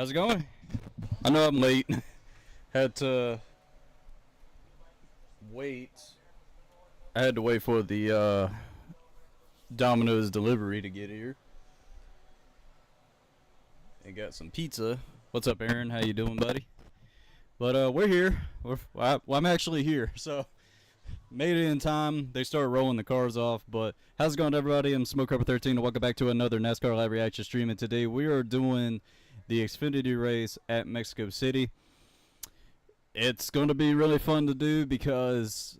How's it going? I know I'm late. Had to wait. I had to wait for the Domino's delivery to get here. And got some pizza. What's up, Aaron? How you doing, buddy? But we're here. I'm actually here, so made it in time. They started rolling the cars off. But how's it going, everybody? I'm SmokeRubber13, and welcome back to another NASCAR Live Reaction stream. And today we are doing the Xfinity race at Mexico City. It's going to be really fun to do because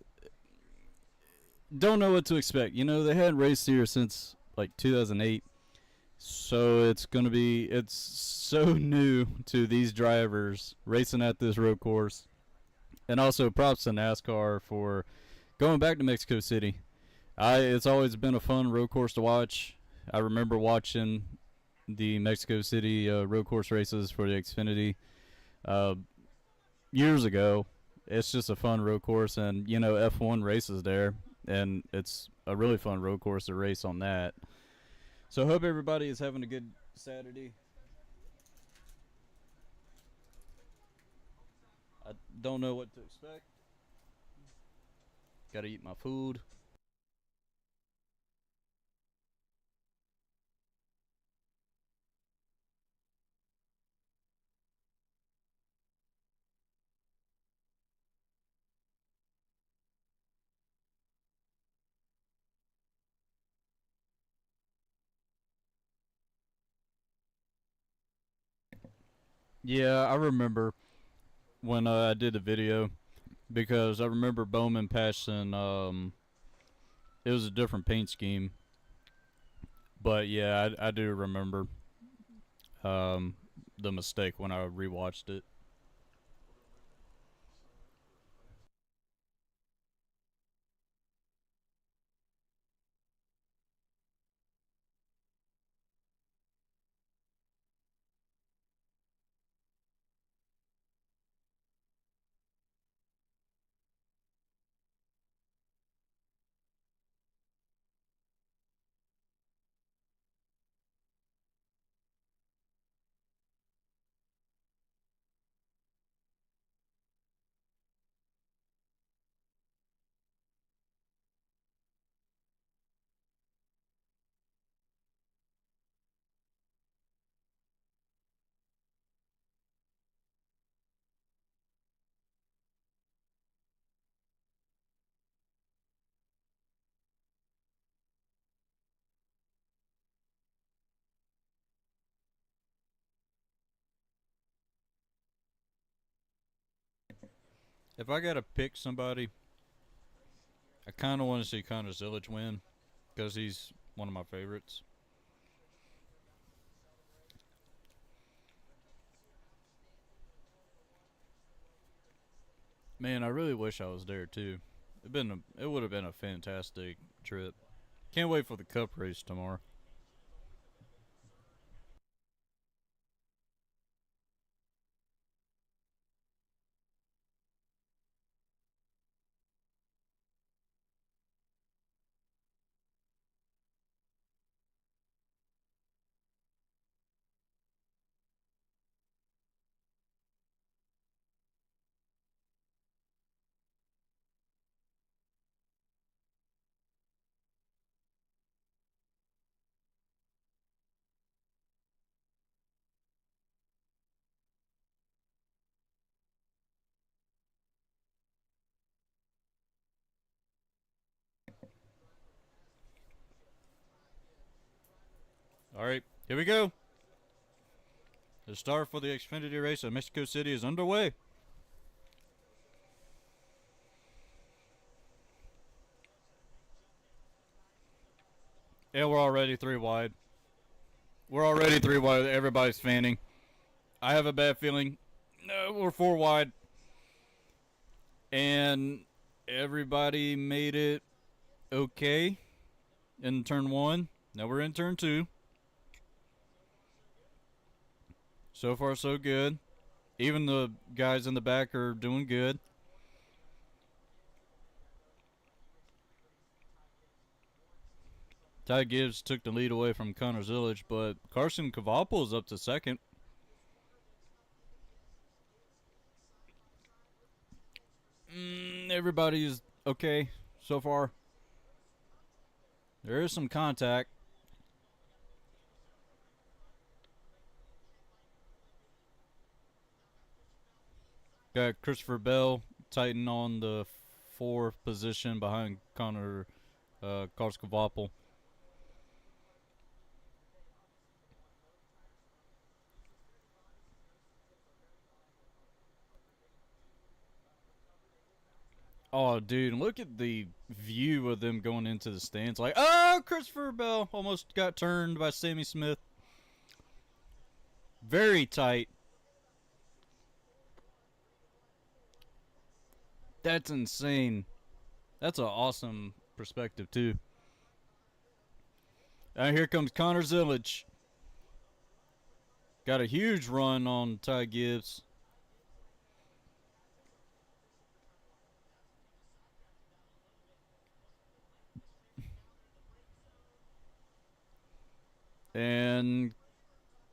don't know what to expect. You know, they hadn't raced here since like 2008. So it's so new to these drivers racing at this road course. And also props to NASCAR for going back to Mexico City. It's always been a fun road course to watch. I remember watching the Mexico City road course races for the Xfinity years ago. It's just a fun road course, and you know, F1 races there, and it's a really fun road course to race on that. So hope everybody is having a good Saturday. I don't know what to expect. Gotta eat my food. Yeah, I remember when I did the video because I remember Bowman passing. It was a different paint scheme, but yeah, I do remember um, the mistake when I rewatched it. If I gotta pick somebody, I kind of want to see Connor Zilic win because he's one of my favorites. Man, I really wish I was there too. It would have been a fantastic trip. Can't wait for the Cup race tomorrow. All right, here we go. The start for the Xfinity race at Mexico City is underway. Yeah, we're already three wide. We're already three wide. Everybody's fanning. I have a bad feeling. No, we're four wide. And everybody made it okay in turn one. Now we're in turn two. So far, so good. Even the guys in the back are doing good. Ty Gibbs took the lead away from Connor Zilic, but Carson Cavapol is up to second. Everybody is okay so far. There is some contact. Got Christopher Bell tighten on the fourth position behind Connor Karskavapel. Oh, dude, look at the view of them going into the stands. Like, oh, Christopher Bell almost got turned by Sammy Smith. Very tight. That's insane. That's an awesome perspective, too. And here comes Connor Zillage. Got a huge run on Ty Gibbs. And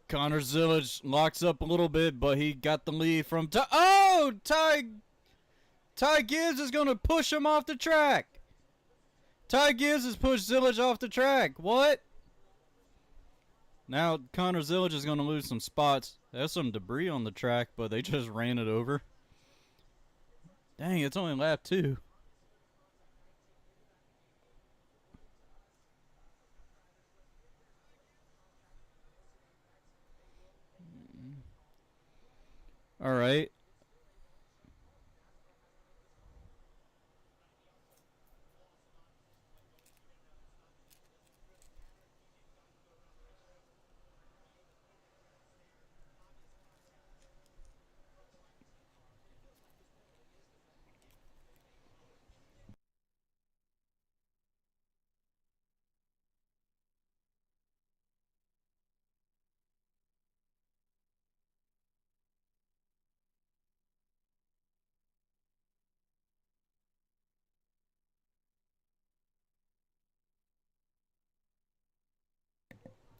Connor Zillage locks up a little bit, but he got the lead from Ty. Oh, Ty Gibbs is going to push him off the track. Ty Gibbs has pushed Zillage off the track. What? Now Connor Zillage is going to lose some spots. There's some debris on the track, but they just ran it over. Dang, it's only lap 2. All right.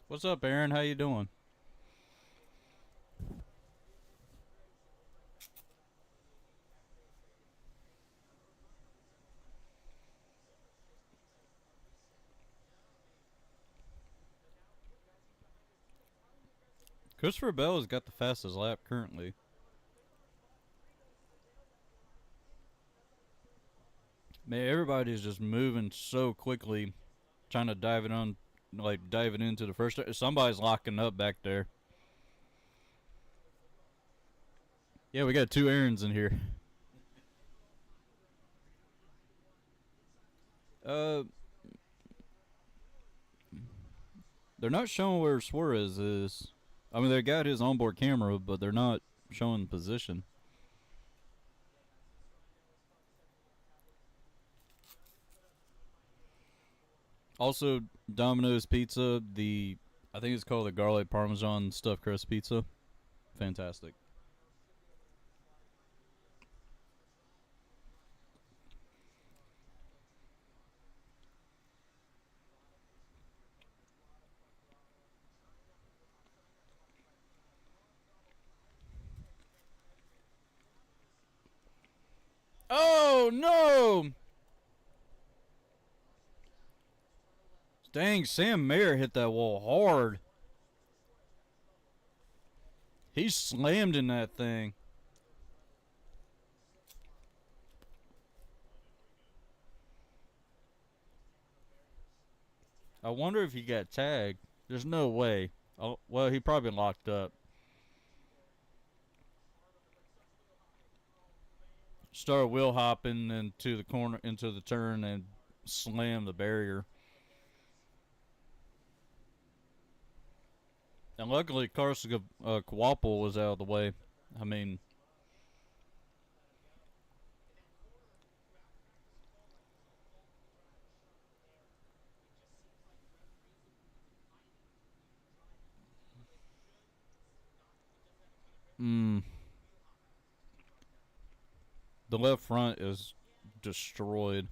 What's up, Aaron? How you doing? Christopher Bell has got the fastest lap currently. Man, everybody's just moving so quickly, trying to dive it on, like dive it into the first. Somebody's locking up back there. Yeah, we got 2 Aarons in here. They're not showing where Suarez is. I mean, they got his onboard camera, but they're not showing position. Also, Domino's Pizza, I think it's called the garlic parmesan stuffed crust pizza. Fantastic. Oh no! Dang, Sam Mayer hit that wall hard. He slammed in that thing. I wonder if he got tagged. There's no way. Oh, well, he probably locked up. Started wheel hopping into the corner, into the turn, and slammed the barrier. And luckily, Karska Kwapel was out of the way. I mean, the left front is destroyed.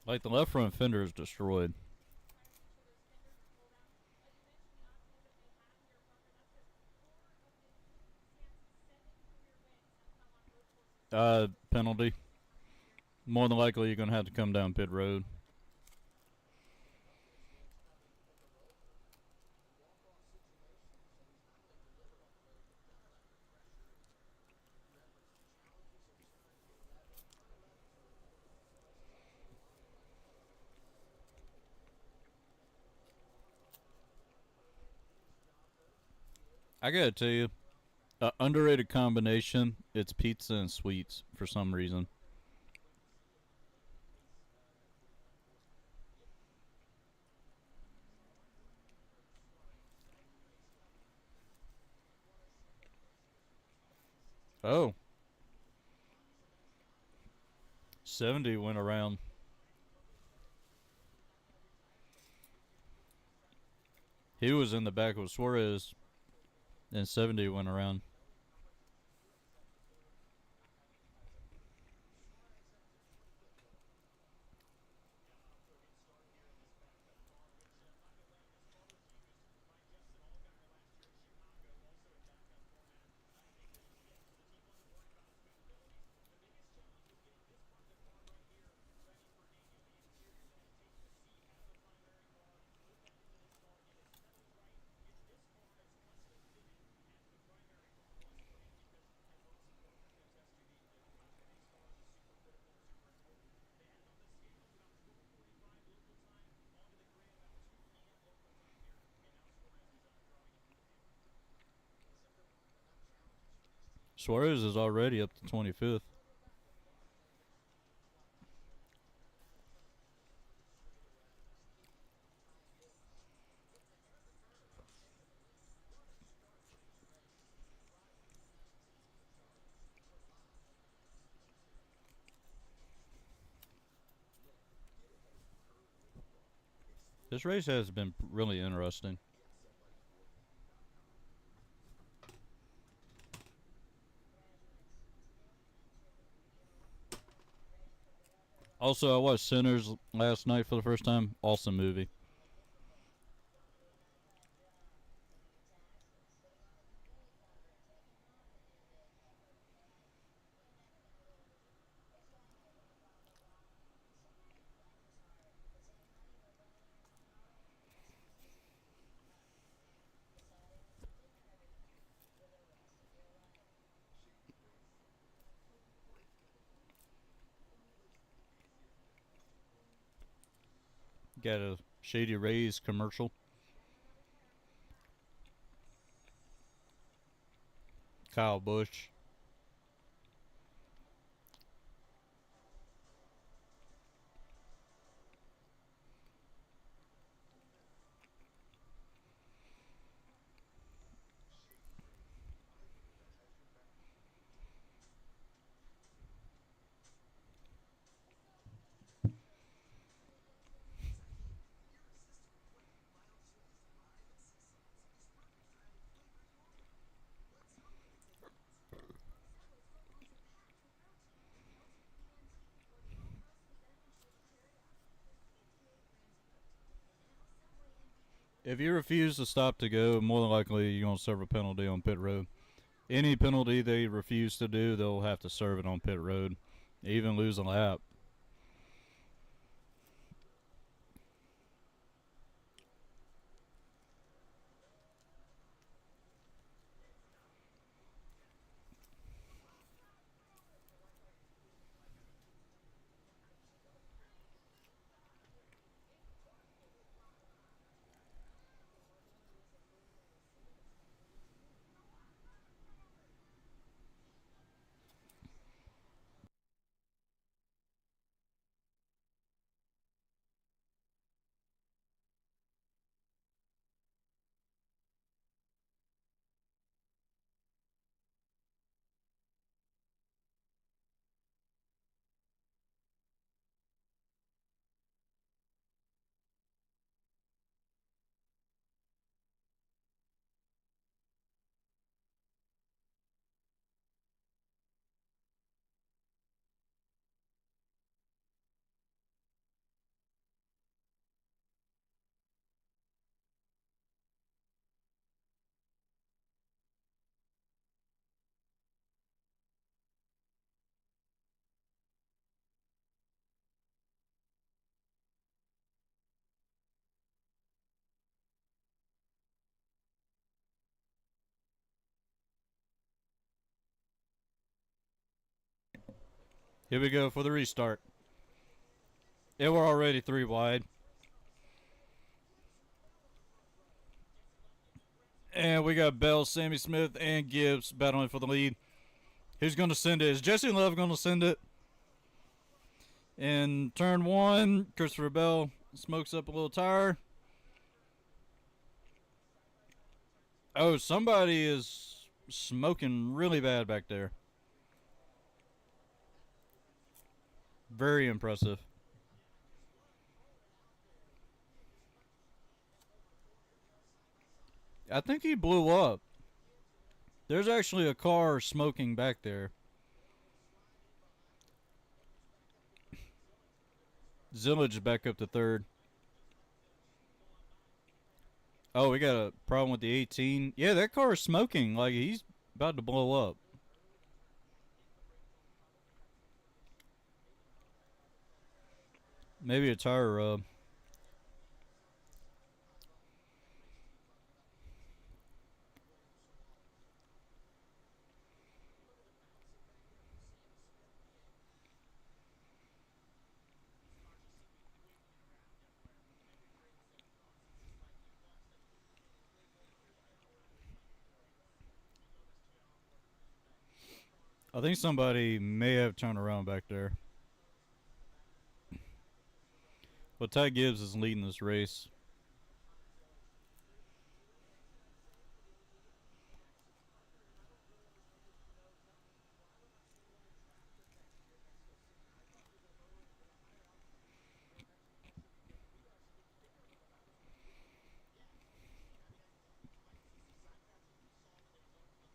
Like, the left front fender is destroyed. Penalty. More than likely, you're gonna have to come down pit road. I gotta tell you, underrated combination. It's pizza and sweets for some reason. Oh, 70 went around. He was in the back with Suarez, and 70 went around. Suarez is already up to 25th. This race has been really interesting. Also, I watched Sinners last night for the first time. Awesome movie. Got a Shady Rays commercial. Kyle Busch. If you refuse to stop to go, more than likely you're going to serve a penalty on pit road. Any penalty they refuse to do, they'll have to serve it on pit road. Even lose a lap. Here we go for the restart. It were already 3 wide. And we got Bell, Sammy Smith, and Gibbs battling for the lead. Who's going to send it? Is Jesse Love going to send it? In turn 1, Christopher Bell smokes up a little tire. Oh, somebody is smoking really bad back there. Very impressive. I think he blew up. There's actually a car smoking back there. Zillage back up to third. Oh, we got a problem with the 18. Yeah, that car is smoking. Like, he's about to blow up. Maybe a tire rub. I think somebody may have turned around back there. But Ty Gibbs is leading this race.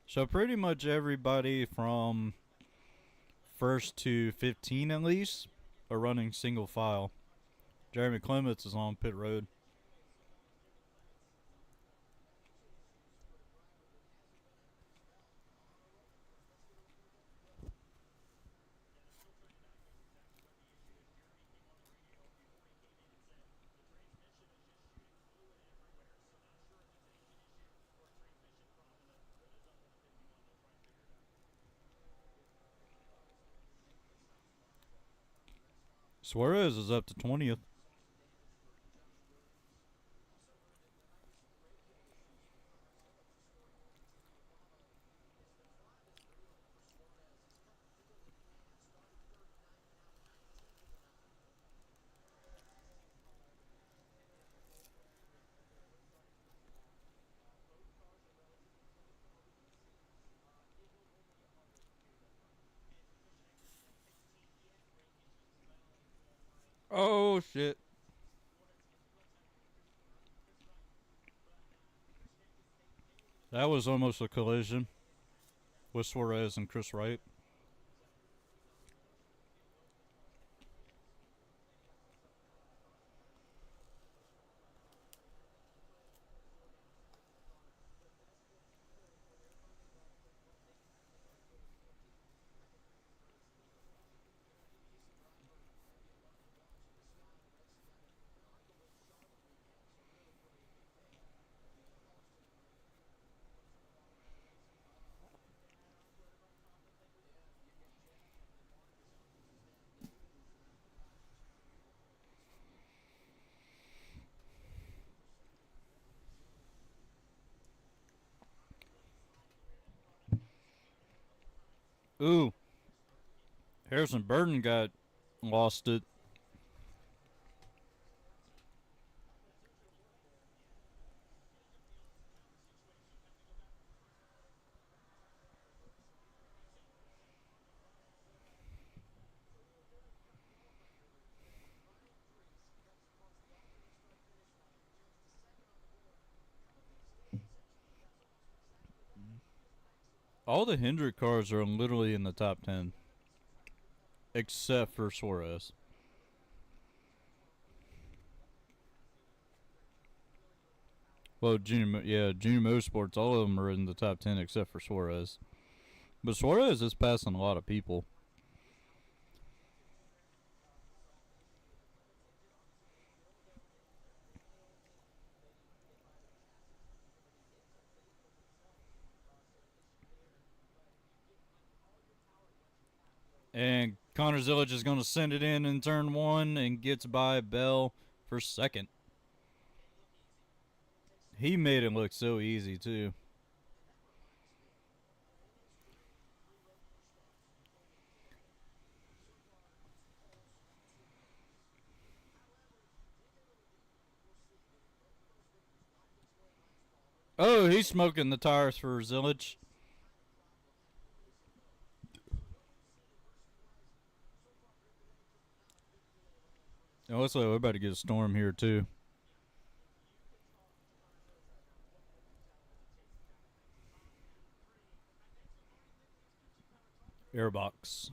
So pretty much everybody from first to 15 at least are running single file. Jeremy Clements is on pit road. Suarez is up to 20th. Oh, shit. That was almost a collision with Suarez and Chris Wright. Ooh, Harrison Burton got lost it. All the Hendrick cars are literally in the top 10, except for Suarez. Well, Junior Motorsports, all of them are in the top 10 except for Suarez. But Suarez is passing a lot of people. And Connor Zillage is going to send it in turn one and gets by Bell for second. He made it look so easy, too. Oh, he's smoking the tires for Zillage. Oh, looks like we're about to get a storm here, too. Airbox.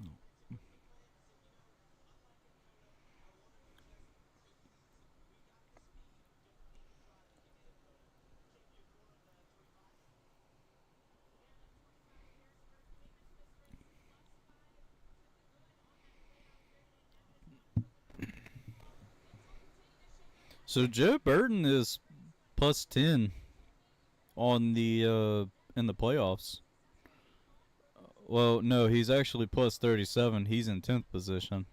So Joe Burton is plus 10 on the in the playoffs. Well, no, he's actually plus 37. He's in 10th position.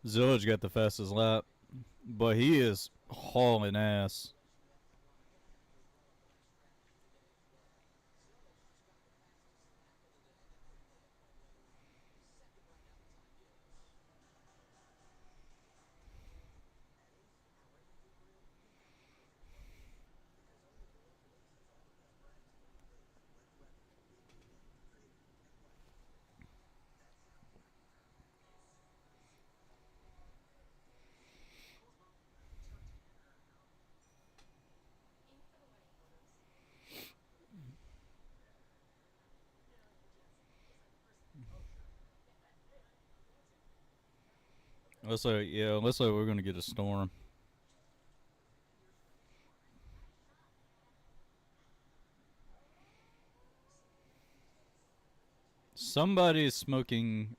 Zillage got the fastest lap, but he is hauling ass. Looks like we're gonna get a storm. Somebody is smoking.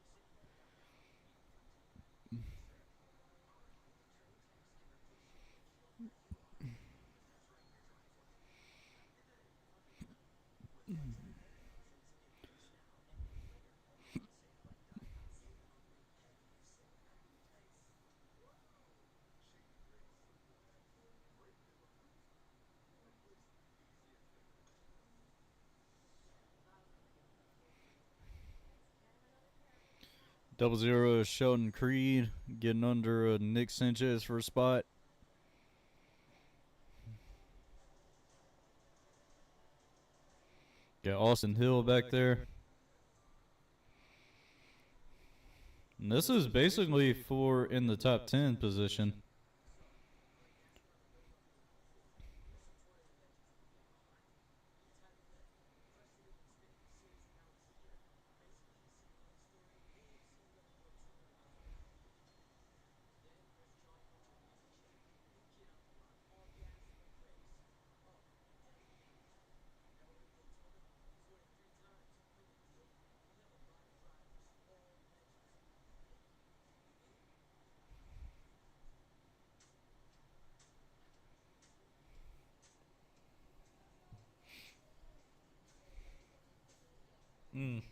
Double zero is Sheldon Creed getting under Nick Sanchez for a spot. Got Austin Hill back there. And this is basically for in the top 10 position. Mm.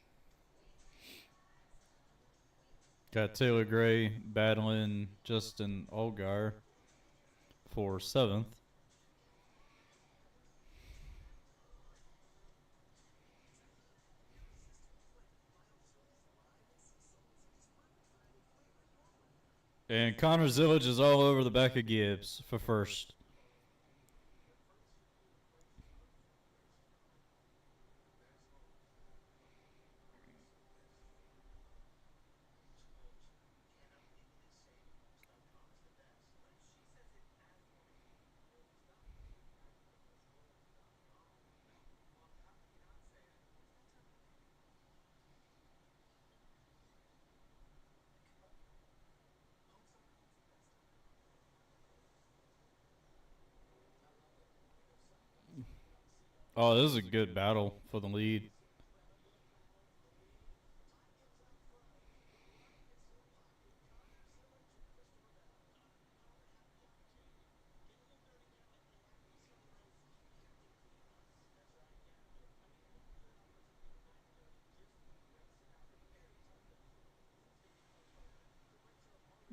Got Taylor Gray battling Justin Allgaier for 7th. And Connor Zillage is all over the back of Gibbs for first. Oh, this is a good battle for the lead.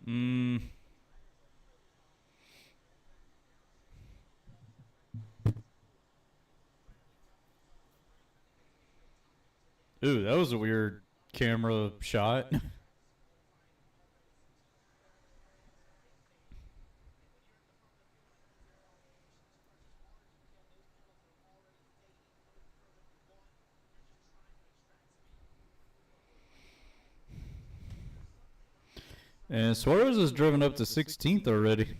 Mm. Ooh, that was a weird camera shot. And Suarez has driven up to 16th already.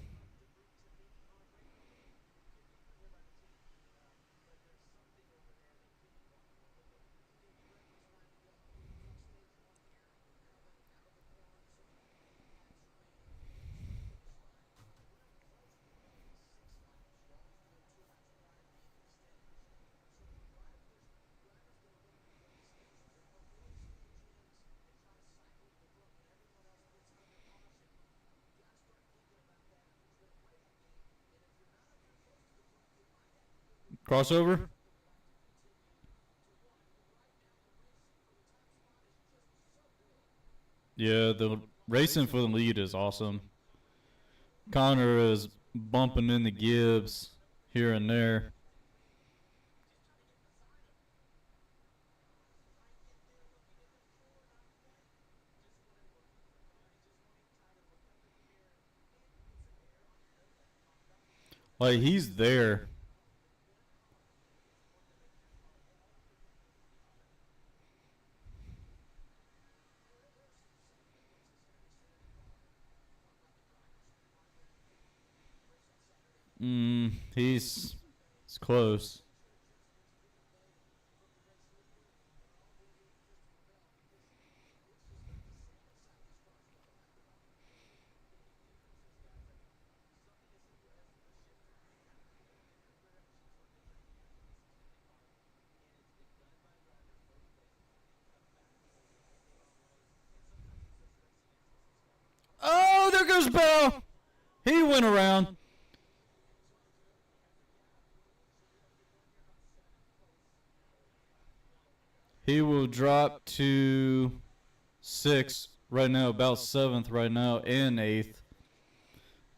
Crossover? Yeah, the racing for the lead is awesome. Connor is bumping into Gibbs here and there. Like, he's there. He's close. Oh, there goes Bell. He went around. He will drop to 6th right now, about 7th right now, and 8th.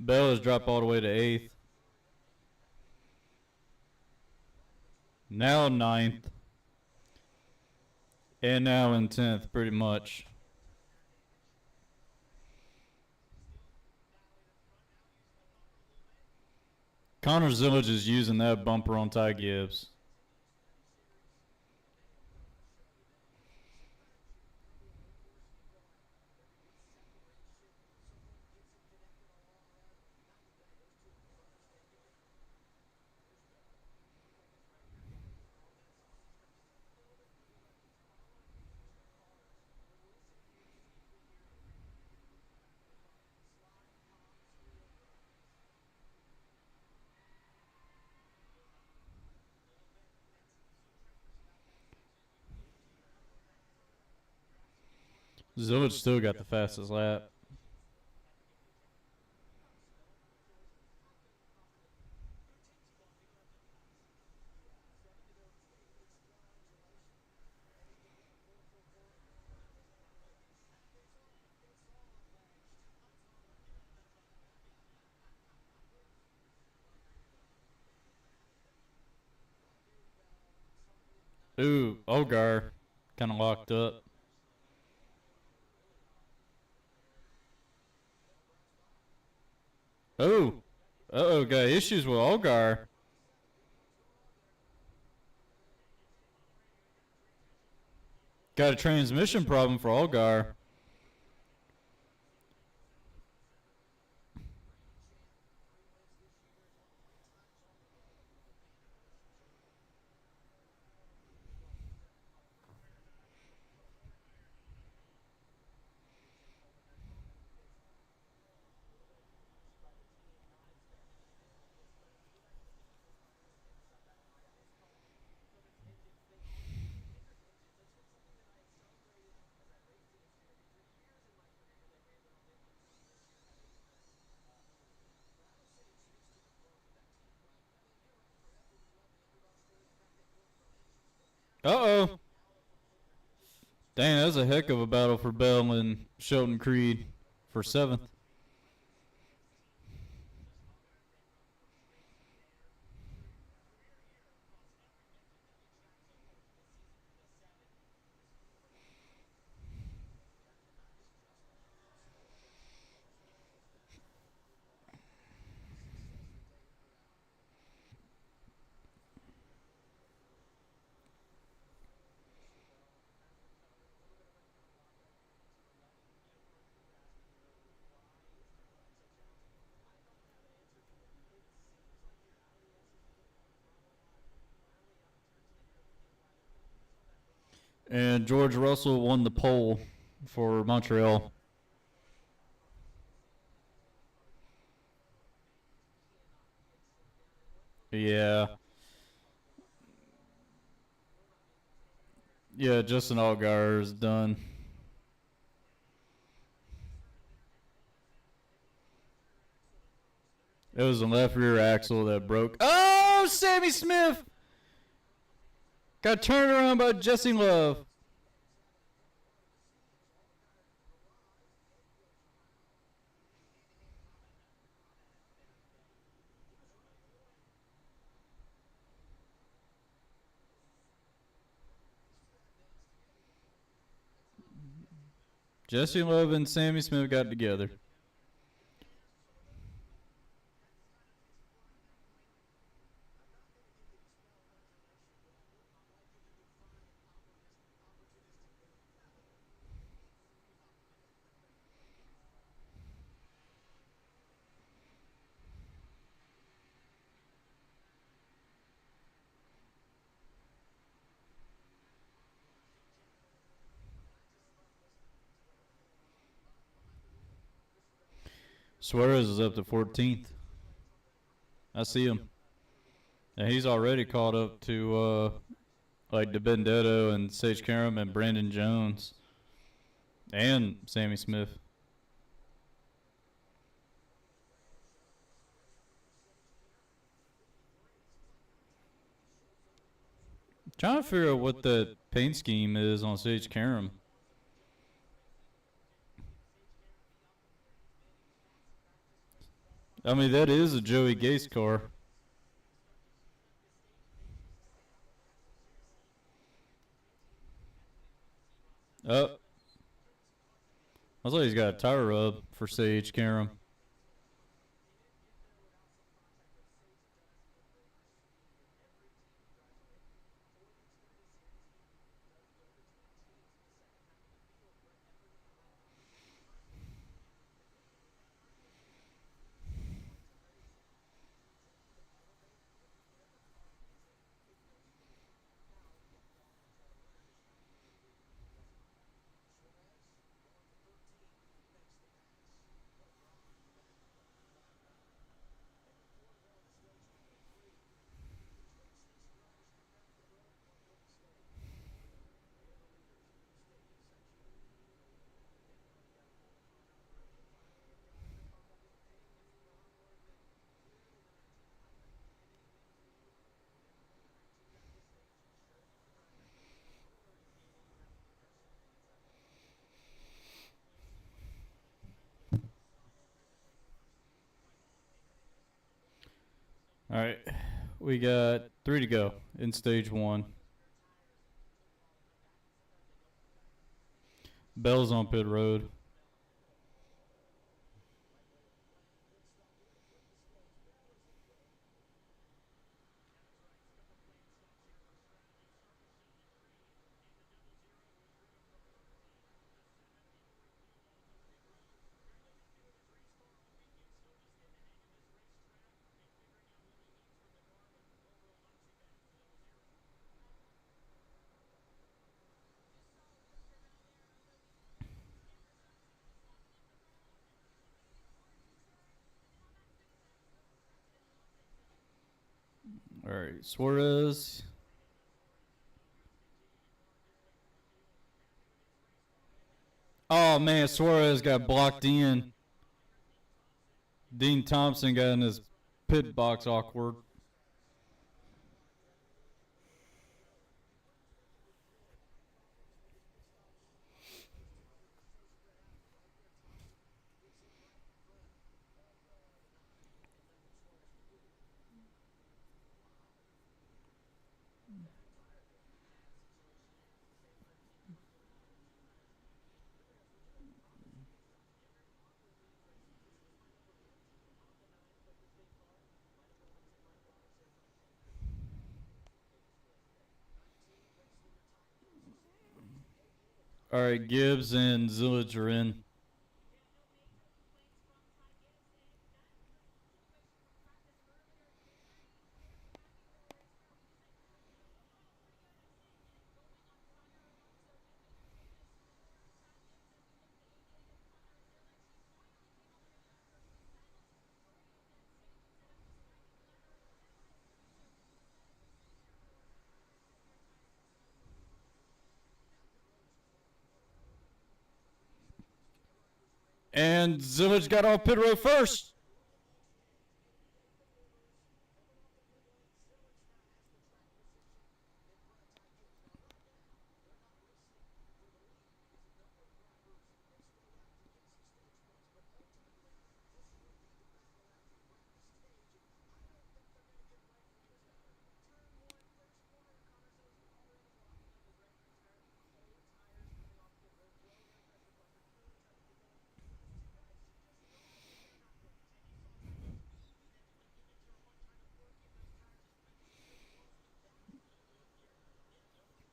Bell has dropped all the way to 8th. Now 9th. And now in 10th, pretty much. Connor Zillage is using that bumper on Ty Gibbs. Zillage still got the fastest lap. Ooh, Ogar kind of locked up. Oh, uh-oh, got issues with Ogar. Got a transmission problem for Ogar. Uh-oh. Dang, that was a heck of a battle for Bell and Shelton Creed for 7th. And George Russell won the pole for Montreal. Yeah. Yeah, Justin Allgaier is done. It was a left rear axle that broke. Oh, Sammy Smith! Got turned around by Jesse Love. Jesse Love and Sammy Smith got together. Suarez is up to 14th. I see him. And he's already caught up to like DiBenedetto and Sage Karam and Brandon Jones and Sammy Smith. Trying to figure out what the paint scheme is on Sage Karam. I mean, that is a Joey Gase car. Oh. I thought he's got a tire rub for Sage Karam. All right, we got 3 to go in stage 1. Bell's on pit road. All right, Suarez. Oh, man, Suarez got blocked in. Dean Thompson got in his pit box awkward. All right, Gibbs and Zillage are in. And Zillage got off pit road first.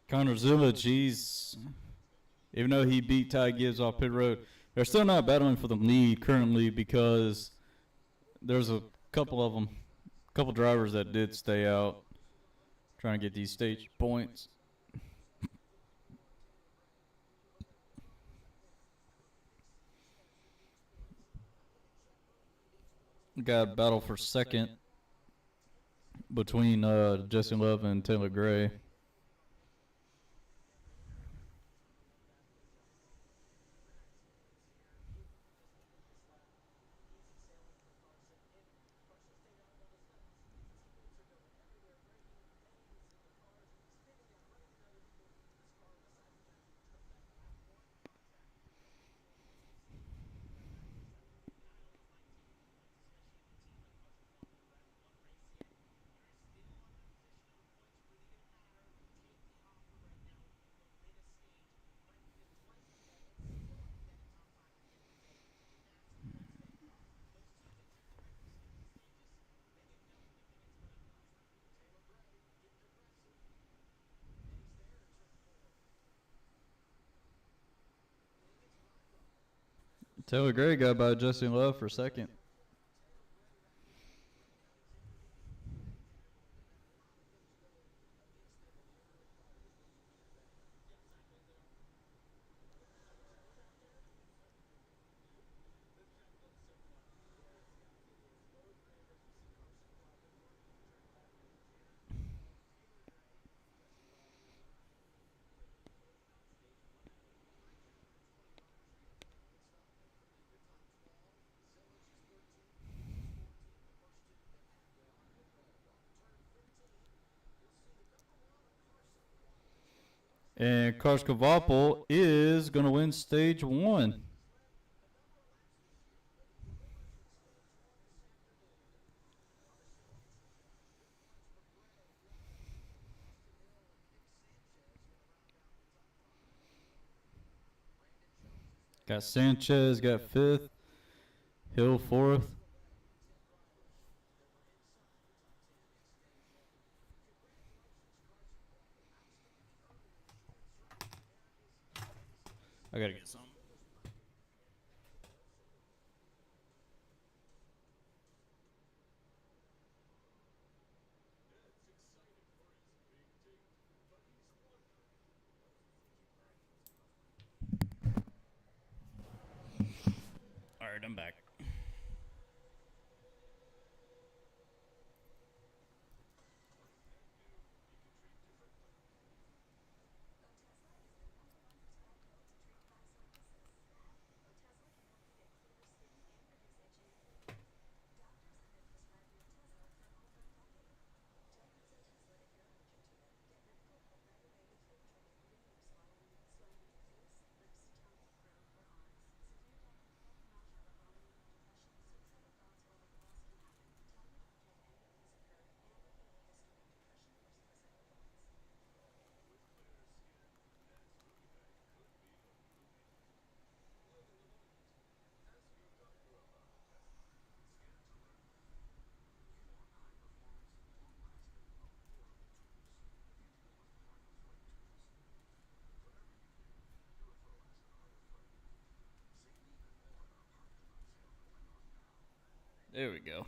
Connor Zillage, even though he beat Ty Gibbs off pit road, they're still not battling for the lead currently because there's a couple of them, couple drivers that did stay out trying to get these stage points. We got a battle for second between Jesse Love and Taylor Gray. Taylor Gray got by Jesse Love for second. And Karskavapol is going to win stage one. Got Sanchez, got fifth. Hill fourth. I gotta get some. All right, I'm back. There we go.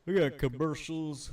We got commercials.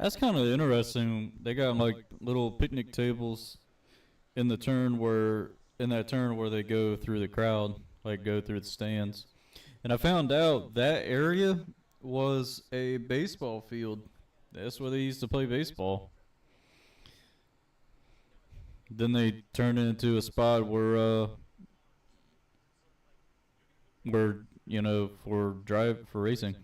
That's kind of interesting. They got like little picnic tables in the turn where in that turn where they go through the crowd, like go through the stands. And I found out that area was a baseball field. That's where they used to play baseball. Then they turned it into a spot where for drive for racing.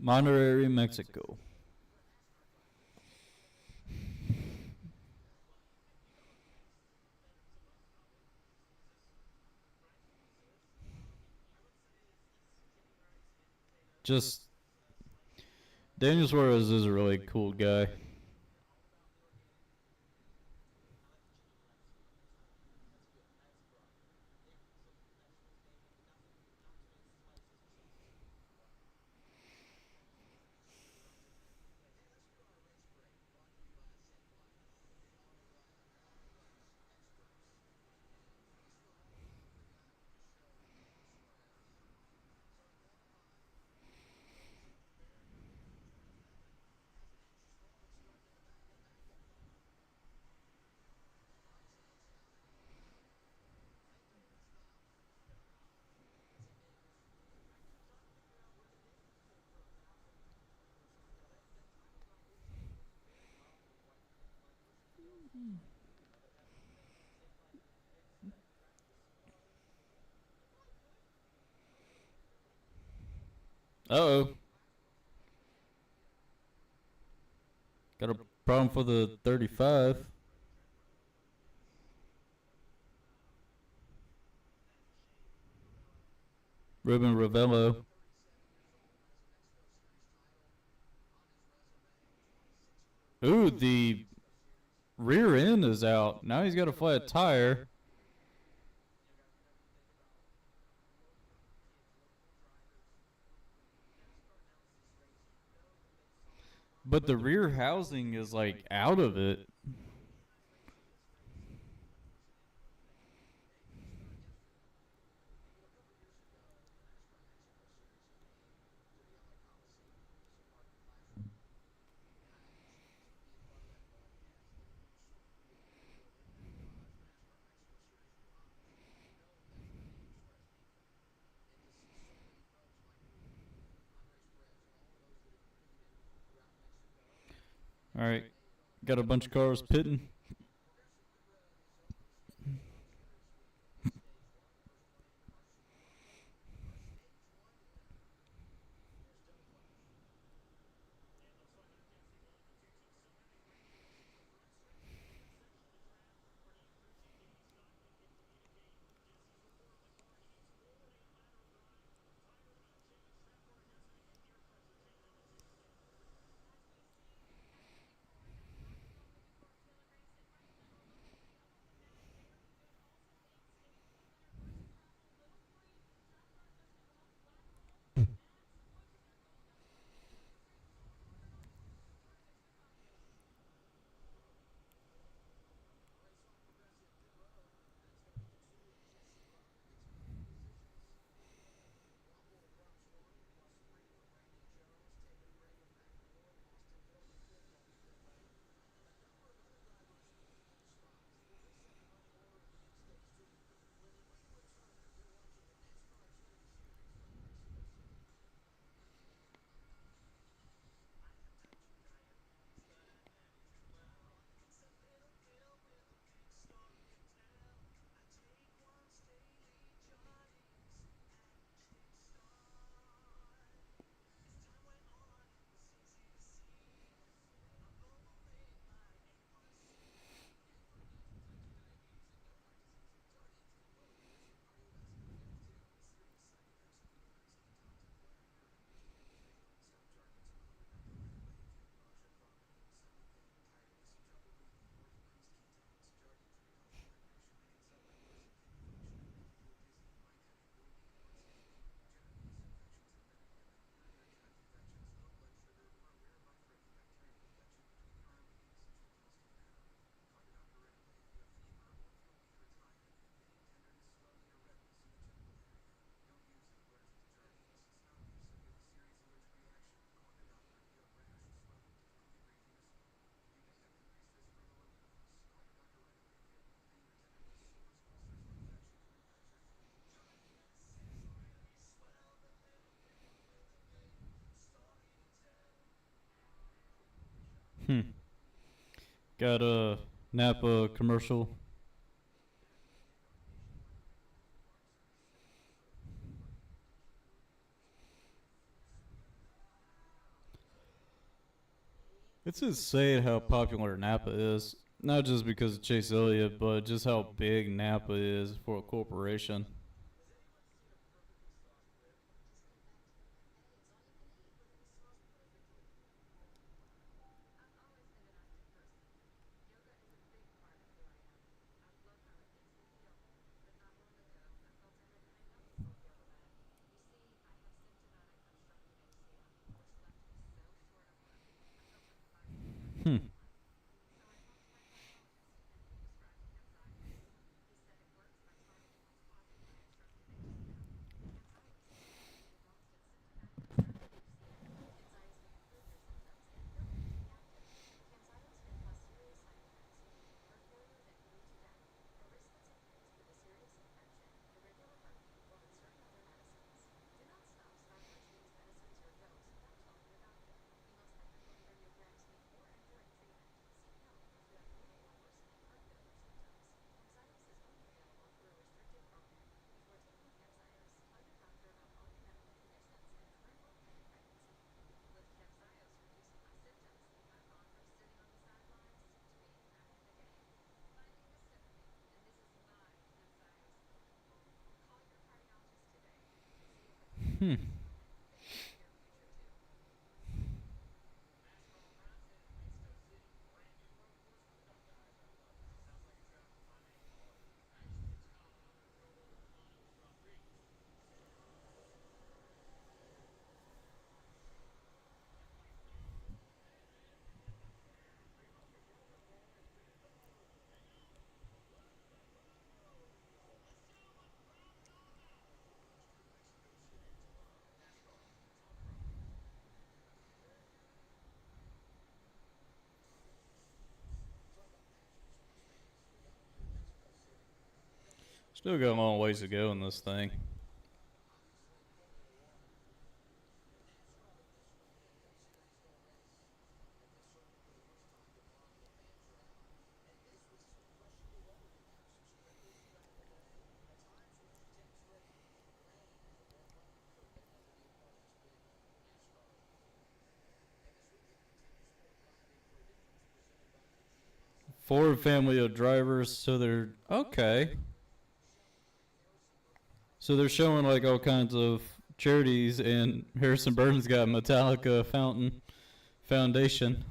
Monterrey, Mexico. Just Daniel Suarez is a really cool guy. Uh oh. Got a problem for the 35. Ruben Ravello. Ooh, the rear end is out. Now he's got a flat tire. But the rear housing is like out of it. All right. Got a bunch of cars pitting. Hmm. Got a Napa commercial. It's insane how popular Napa is. Not just because of Chase Elliott, but just how big Napa is for a corporation. Hmm. Hmm. Still got a long ways to go in this thing. Ford family of drivers, so they're okay. So they're showing like all kinds of charities, and Harrison Burton's got Metallica Foundation.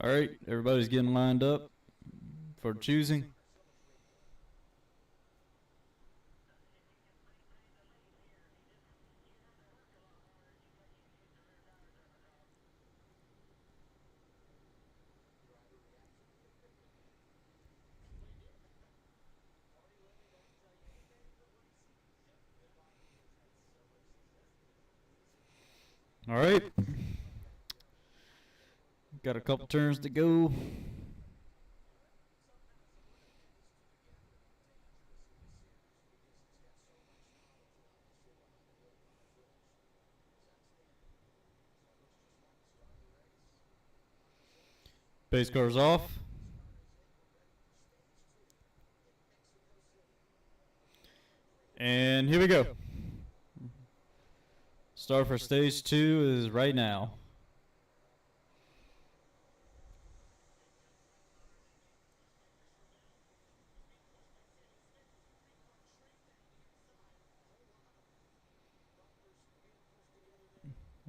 All right, everybody's getting lined up for choosing. All right, got a couple turns to go. Base car's off. And here we go. Start for stage 2 is right now.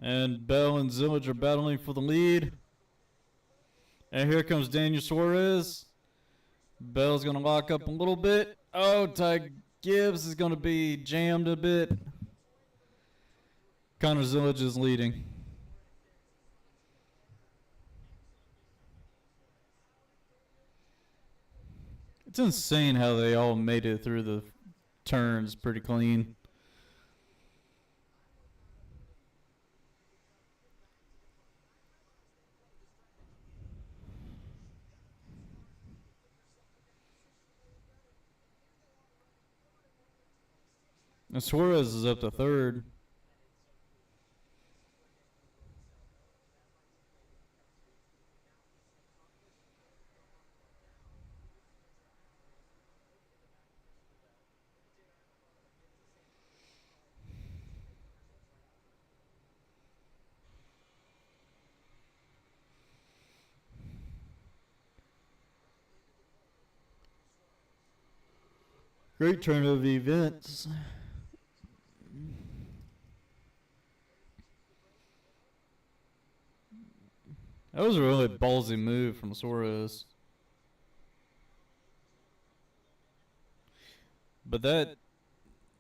And Bell and Zillage are battling for the lead. And here comes Daniel Suarez. Bell's going to lock up a little bit. Oh, Ty Gibbs is going to be jammed a bit. Connor Zillage is leading. It's insane how they all made it through the turns pretty clean. And Suarez is up to third. Great turn of events. That was a really ballsy move from Suarez. But that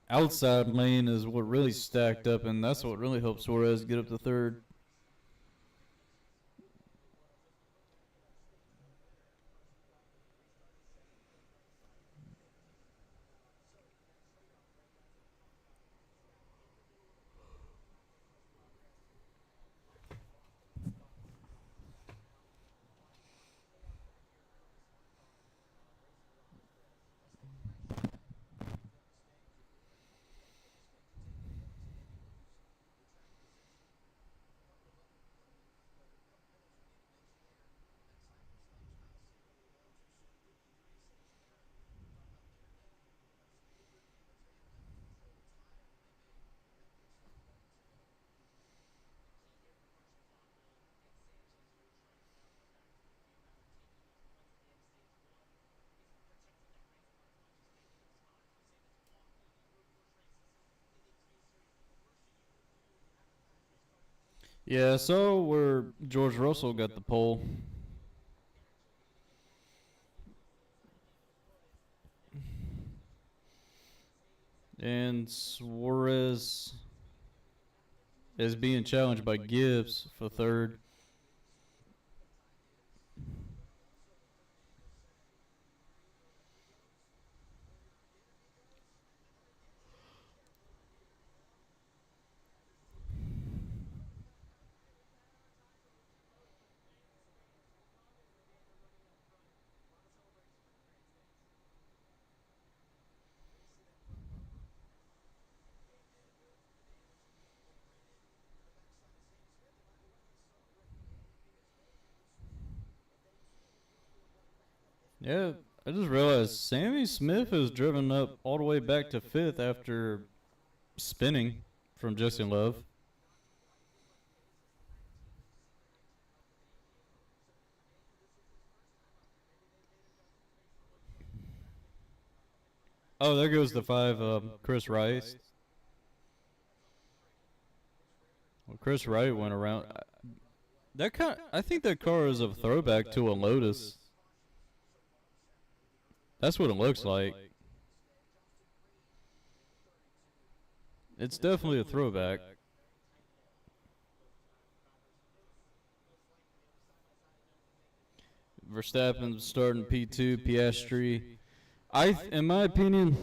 outside lane is what really stacked up, and that's what really helped Suarez get up to third. Yeah, so where George Russell got the pole. And Suarez is being challenged by Gibbs for third. Yeah, I just realized Sammy Smith has driven up all the way back to fifth after spinning from Justin Love. Oh, there goes the five, Chris Rice. Well, Chris Wright went around. I think that car is a throwback to a Lotus. That's what it looks like. It's definitely a throwback. Verstappen starting P2, Piastri. In my opinion,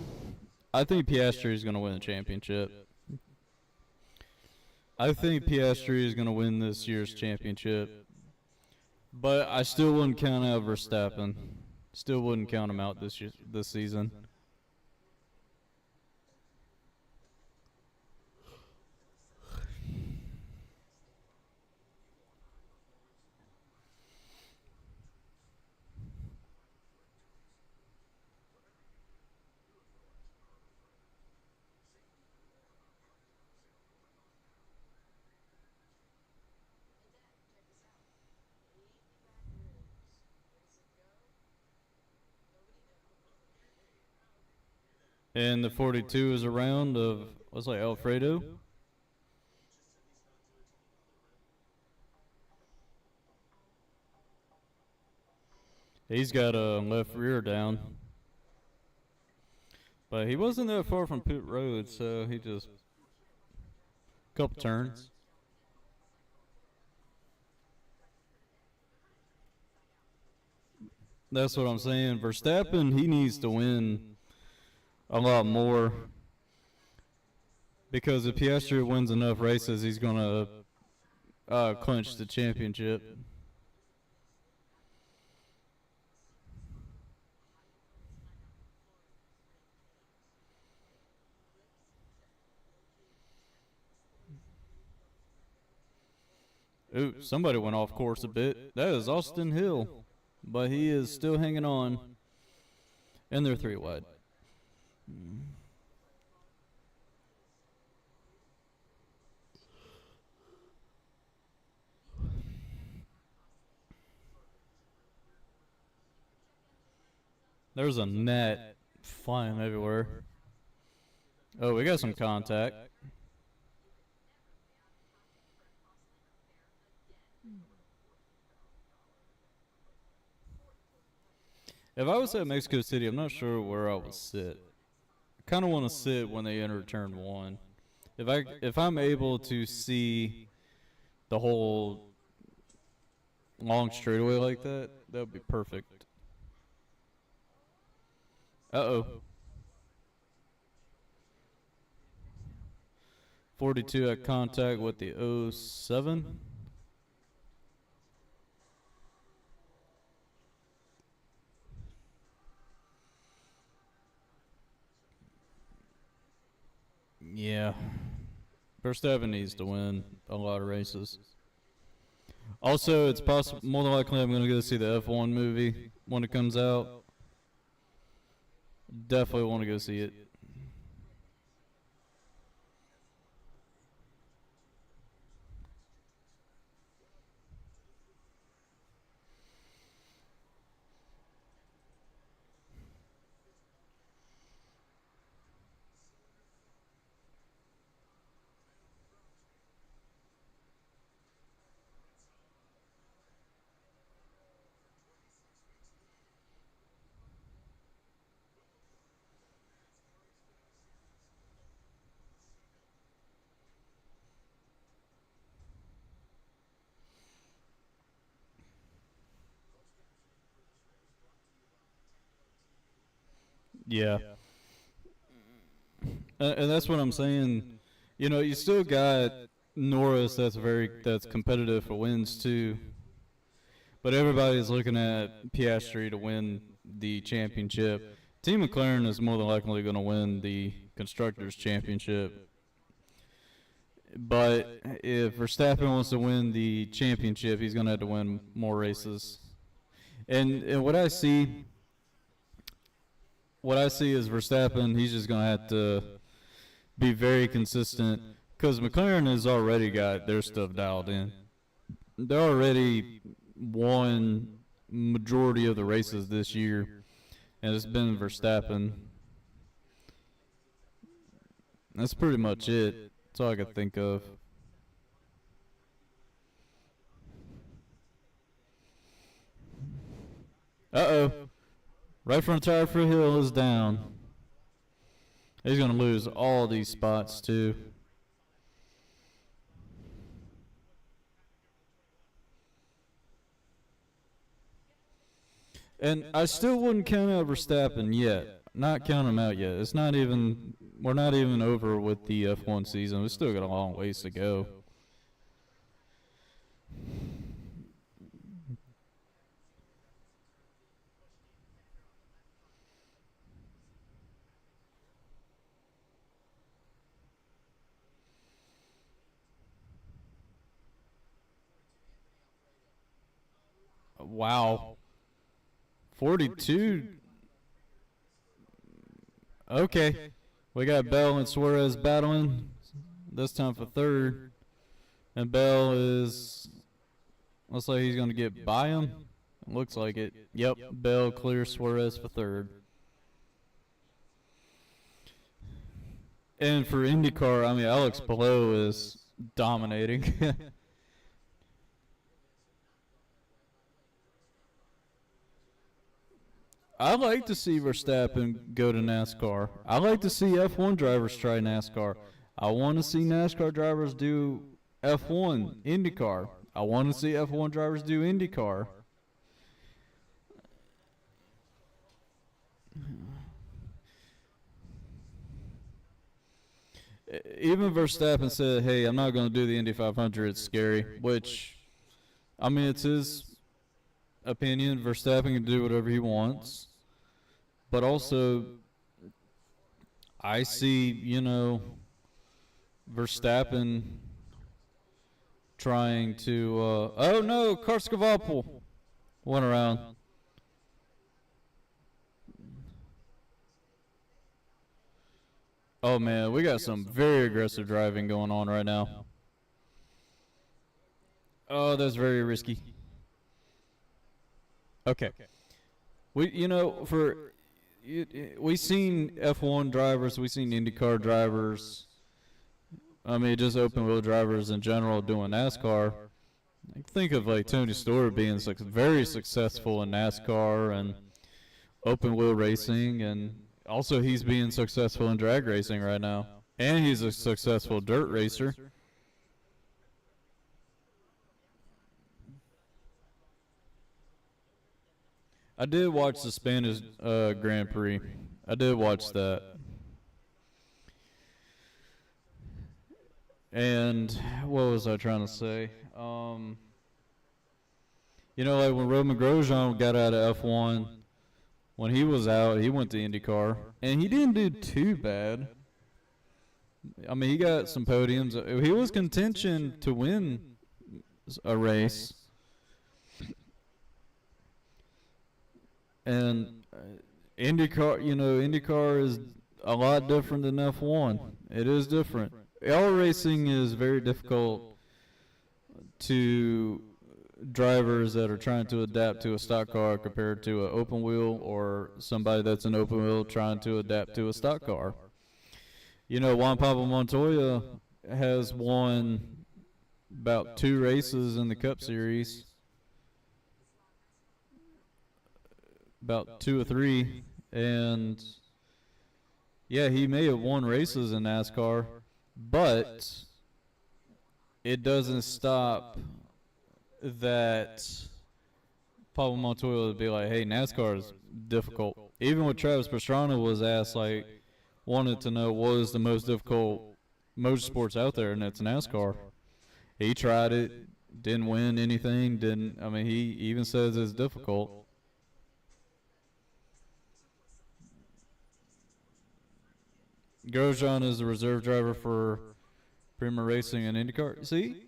I think Piastri is going to win the championship. I think Piastri is going to win this year's championship. But I still wouldn't count out Verstappen. Still wouldn't count him out this season. And the 42 is a round of, what's like, Alfredo? He's got a left rear down. But he wasn't that far from pit road, so he just couple turns. That's what I'm saying. Verstappen, he needs to win a lot more because if Piastri wins enough races, he's gonna clinch the championship. Ooh, somebody went off course a bit. That is Austin Hill, but he is still hanging on, and they're 3 wide. There's a net flying everywhere. Oh, we got some contact. If I was at Mexico City, I'm not sure where I would sit. I kind of want to sit when they enter turn 1. If I'm able to see the whole long straightaway like that, that would be perfect. Uh-oh. 42 at contact with the 07. Yeah. Verstappen needs to win a lot of races. Also, it's possible, more than likely, I'm going to go see the F1 movie when it comes out. Definitely want to go see it. Yeah. And that's what I'm saying. You know, you still got Norris that's competitive for wins too. But everybody's looking at Piastri to win the championship. Team McLaren is more than likely going to win the Constructors' Championship. But if Verstappen wants to win the championship, he's going to have to win more races. And what I see is Verstappen, he's just going to have to be very consistent because McLaren has already got their stuff dialed in. They're already won majority of the races this year, and it's been Verstappen. That's pretty much it. That's all I could think of. Uh-oh. Right front tire for Hill is down. He's going to lose all these spots, too. And I still wouldn't count out Verstappen yet. Not count him out yet. It's not even, we're not even over with the F1 season. We still got a long ways to go. Wow. 42. Okay. We got Bell and Suarez battling. This time for third. And Bell is, looks like he's going to get by him. Looks like it. Yep. Bell clears Suarez for third. And for IndyCar, I mean, Alex Palou is dominating. I like to see Verstappen go to NASCAR. I like to see F1 drivers try NASCAR. I want to see NASCAR drivers do F1 IndyCar. I want to see F1 drivers do IndyCar. Even Verstappen said, "Hey, I'm not going to do the Indy 500. It's scary." Which, I mean, it's his opinion. Verstappen can do whatever he wants, but also, I see, Verstappen trying to. Oh no, Karskavapol went around. Oh man, we got some very aggressive driving going on right now. Oh, that's very risky. Okay. We've seen F1 drivers, we've seen IndyCar drivers. I mean, just open wheel drivers in general doing NASCAR. Think of like Tony Stewart being very successful in NASCAR and open wheel racing, and also he's being successful in drag racing right now, and he's a successful dirt racer. I did watch the Spanish Grand Prix. I did watch that. And what was I trying to say? Like when Roman Grosjean got out of F1, when he was out, he went to IndyCar, and he didn't do too bad. I mean, he got some podiums. He was contention to win a race. And IndyCar is a lot different than F1. It is different. All racing is very difficult to drivers that are trying to adapt to a stock car compared to an open wheel, or somebody that's an open wheel trying to adapt to a stock car. Juan Pablo Montoya has won about 2 races in the Cup Series, about 2 or 3, and yeah, he may have won races in NASCAR, but it doesn't stop that Pablo Montoya would be like, "Hey, NASCAR is difficult." Even when Travis Pastrana was asked, wanted to know what is the most difficult motorsports out there, and it's NASCAR. He tried it, didn't win anything. He even says it's difficult. Grosjean is the reserve driver for Prima Racing and IndyCar. See,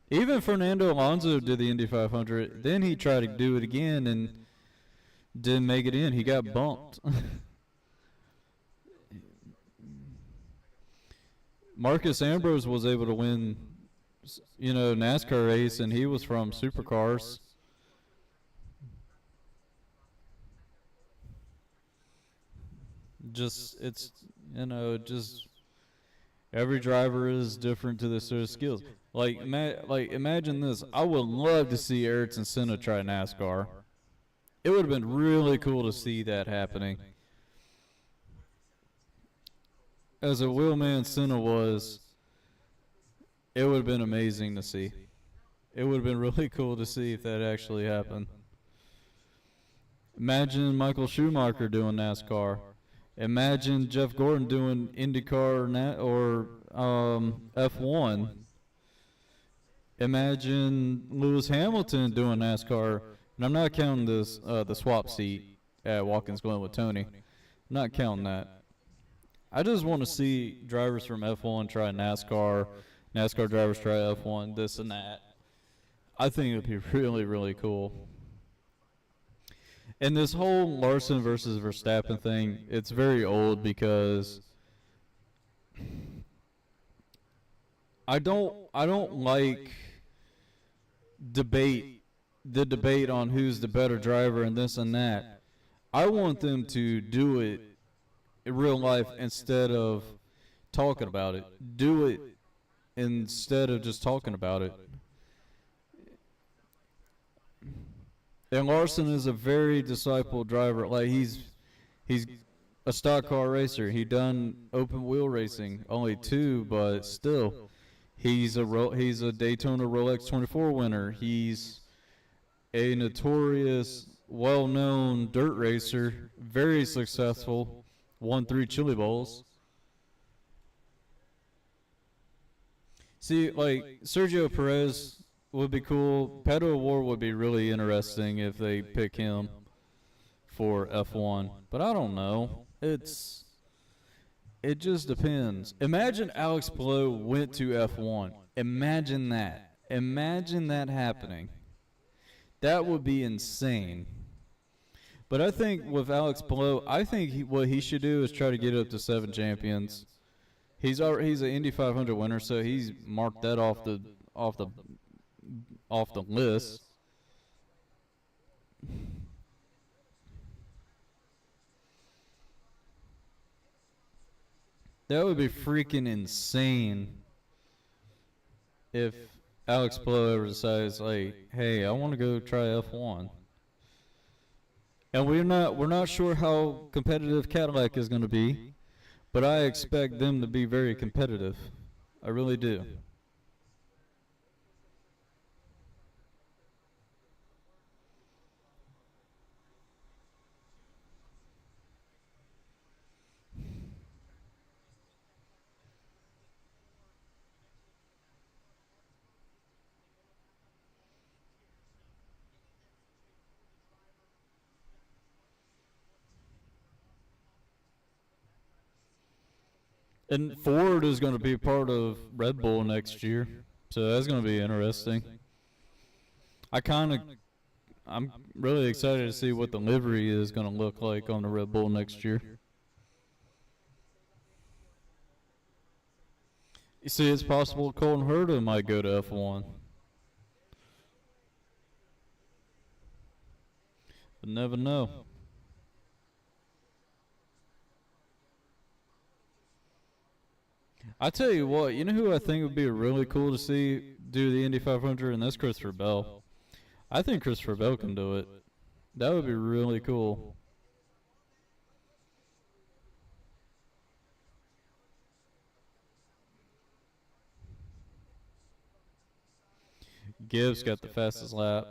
even Fernando Alonso did the Indy 500. Then he tried to do it again and didn't make it in. He got bumped. Marcus Ambrose was able to win, NASCAR race, and he was from supercars. Just every driver is different to their sort of skills. Imagine this. I would love to see Ayrton Senna try NASCAR. It would have been really cool to see that happening. As a wheelman Senna was, it would have been amazing to see. It would have been really cool to see if that actually happened. Imagine Michael Schumacher doing NASCAR. Imagine Jeff Gordon doing IndyCar or F1. Imagine Lewis Hamilton doing NASCAR. And I'm not counting this the swap seat at Watkins Glen with Tony. I'm not counting that. I just want to see drivers from F1 try NASCAR drivers try F1, this and that. I think it would be really, really cool. And this whole Larson versus Verstappen thing, it's very old because I don't like the debate on who's the better driver and this and that. I want them to do it in real life instead of talking about it. Do it instead of just talking about it. And Larson is a very discipled driver. Like he's a stock car racer. He done open wheel racing, only two, but still, he's a Daytona Rolex 24 winner. He's a notorious, well-known dirt racer, very successful, won 3 Chili Bowls. See, like Sergio Perez would be cool. Pato O'Ward would be really interesting if they pick him for F1. But I don't know. It just depends. Imagine Alex Palou went to F1. Imagine that. Imagine that happening. That would be insane. But I think with Alex Palou, I think what he should do is try to get up to 7 champions. He's an Indy 500 winner, so he's marked that off the list. That would be freaking insane if Alex Palou ever decides, like, hey, I want to go try F1. And we're not sure how competitive Cadillac is going to be, but I expect them to be very competitive. I really do. And Ford is going to be part of Red Bull next year, so that's going to be interesting. I'm really excited to see what the livery is going to look like on the Red Bull next year. You see, it's possible Colton Herta might go to F1. But never know. I tell you what, you know who I think would be really cool to see do the Indy 500, and that's Christopher Bell. I think Christopher Bell can do it. That would be really cool. Gibbs got the fastest lap.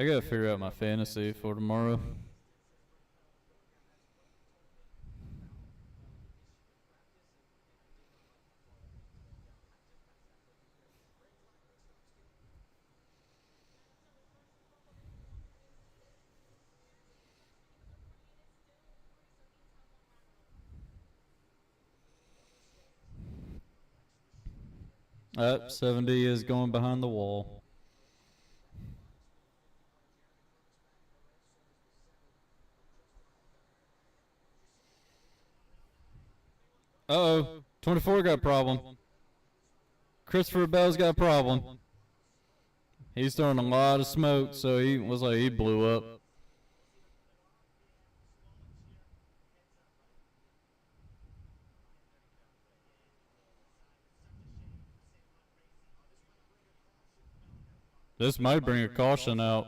I gotta figure out my fantasy for tomorrow. Up, 70 is going behind the wall. Uh-oh, 24 got a problem. Christopher Bell's got a problem. He's throwing a lot of smoke, so he blew up. This might bring a caution out.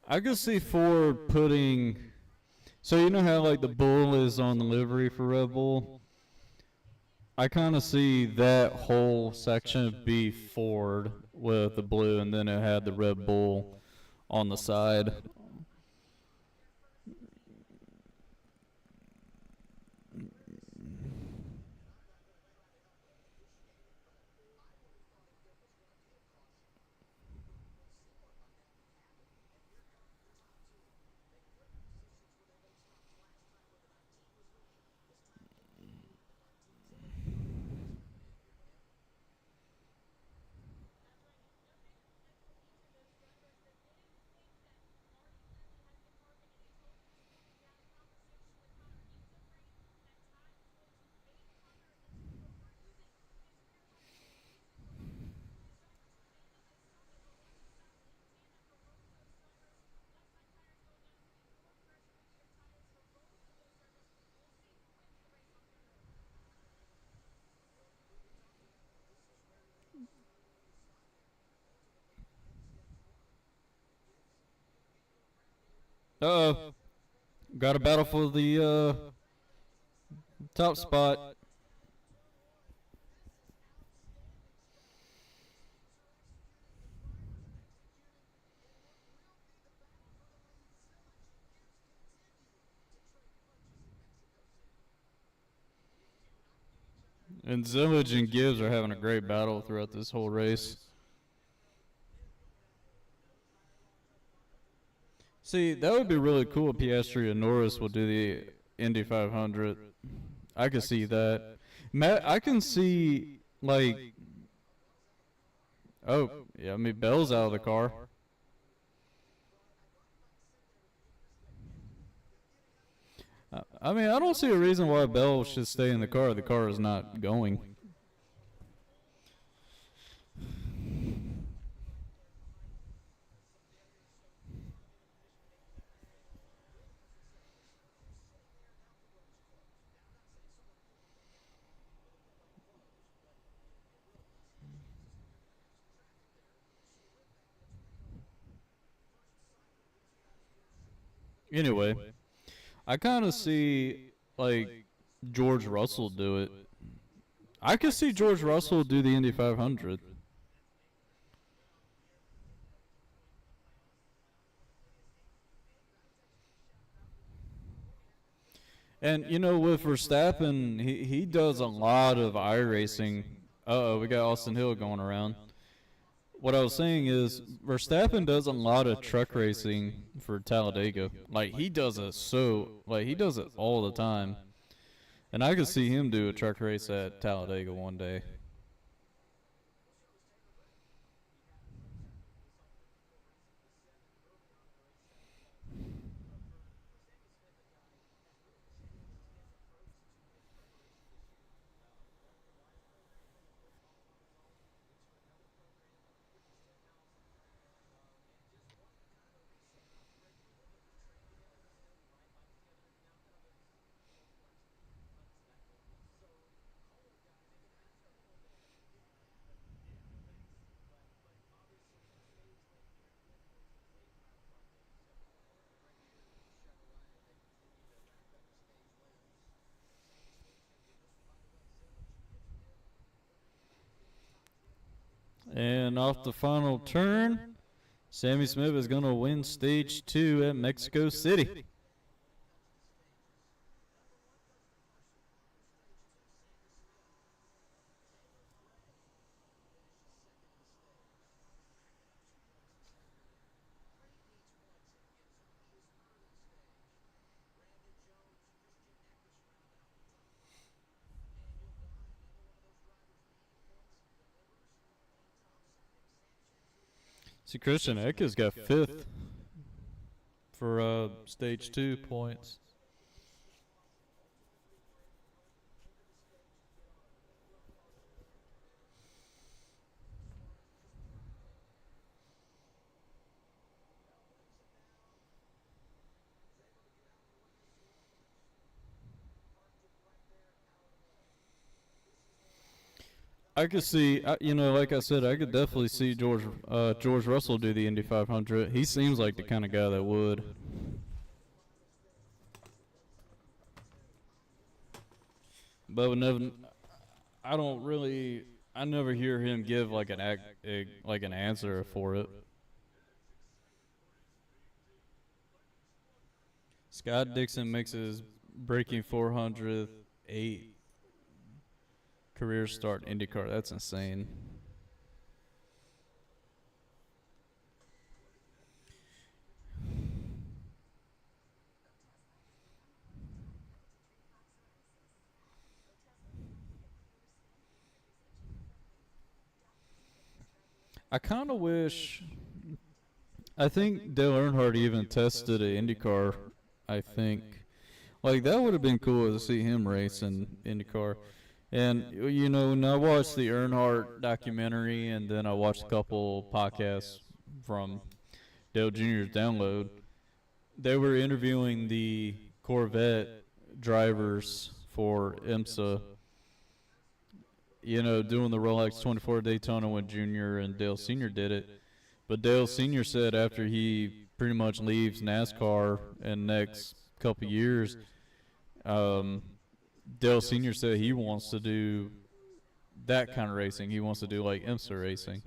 I could see Ford putting. So you know how like the bull is on the livery for Red Bull? I kind of see that whole section be Ford with the blue, and then it had the Red Bull on the side. Uh-oh. Got a battle for the top spot. And Zillage and Gibbs are having a great battle throughout this whole race. See, that would be really cool if Piastri and Norris will do the Indy 500. I could see that. Matt, I can see, like, oh, yeah, I mean, Bell's out of the car. I mean, I don't see a reason why Bell should stay in the car. The car is not going. Anyway, I kind of see, like, George Russell do it. I could see George Russell do the Indy 500. And you know, with Verstappen, he does a lot of iRacing. Uh-oh, we got Austin Hill going around. What I was saying is, Verstappen does a lot of truck racing for Talladega. Like, he does it he does it all the time. And I could see him do a truck race at Talladega one day. And off the final turn, Sammy Smith is going to win stage 2 at Mexico City. See, Christian Eckes got 5th for stage 2 points. I could see, like I said, I could definitely see George Russell do the Indy 500. He seems like the kind of guy that would. But I never hear him give like an answer for it. Scott Dixon makes his breaking 400th 8 career start IndyCar. That's insane. I kind of wish. I think Dale Earnhardt even tested an IndyCar. I think, like, that would have been cool to see him race in IndyCar. And when I watched the Earnhardt documentary, and then I watched a couple podcasts from Dale Jr.'s download, they were interviewing the Corvette drivers for IMSA. Doing the Rolex 24 Daytona when Jr. and Dale Sr. did it. But Dale Sr. said after he pretty much leaves NASCAR in the next couple years. Um, Dale Senior said he wants to do that kind of racing. He wants to do like IMSA racing.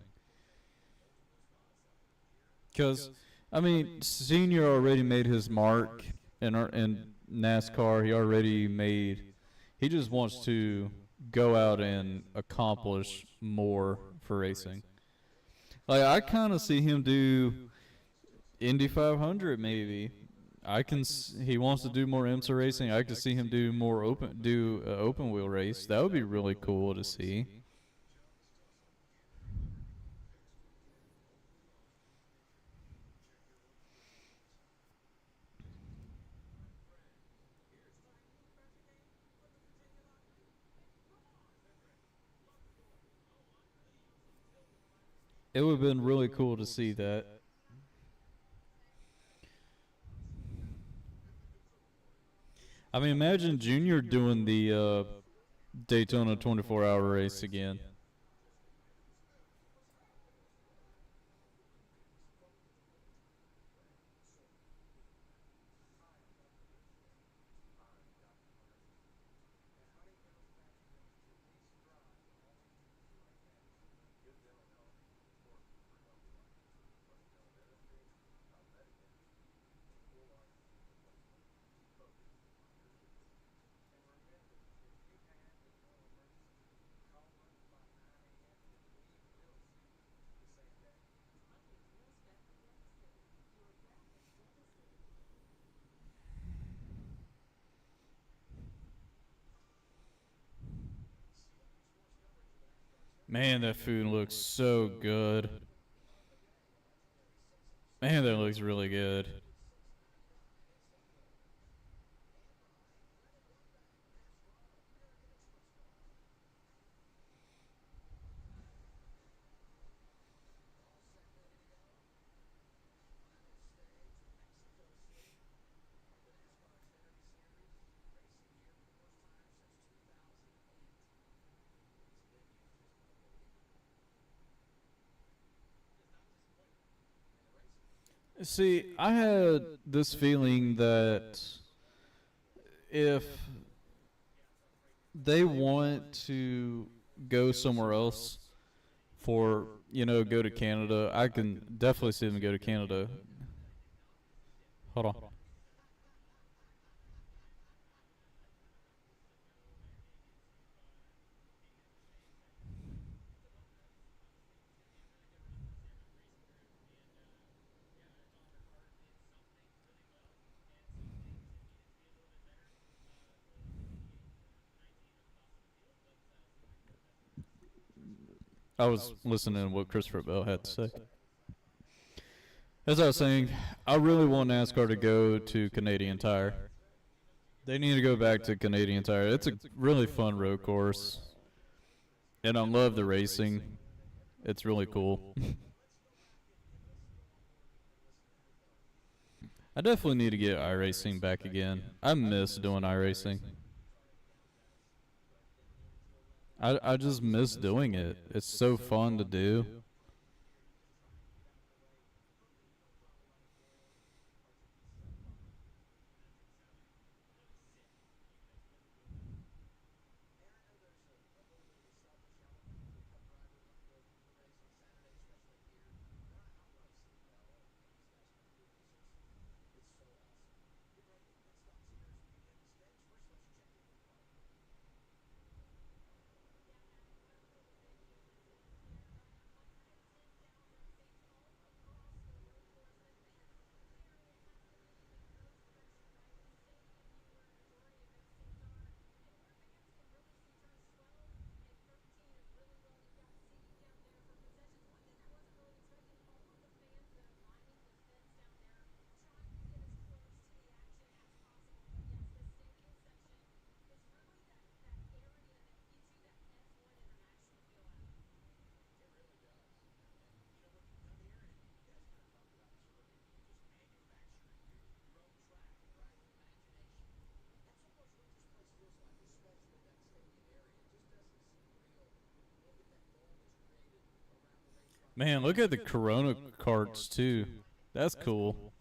Because, I mean, Senior already made his mark in NASCAR. He already made. He just wants to go out and accomplish more for racing. Like I kind of see him do Indy 500 maybe. He wants to do more IMSA racing. I could see him do more open wheel race. That would be really cool to see. It would have been really cool to see that. I mean, imagine Junior doing the Daytona 24-hour race again. Man, that food looks so good. Man, that looks really good. See, I had this feeling that if they want to go somewhere else for, go to Canada, I can definitely see them go to Canada. Hold on. I was listening to what Christopher Bell had to say. As I was saying, I really want NASCAR to go to Canadian Tire. They need to go back to Canadian Tire. It's a really fun road course, and I love the racing. It's really cool. I definitely need to get iRacing back again. I miss doing iRacing. I just miss doing it. It's so fun to do. Man, look at the Corona carts too. That's cool.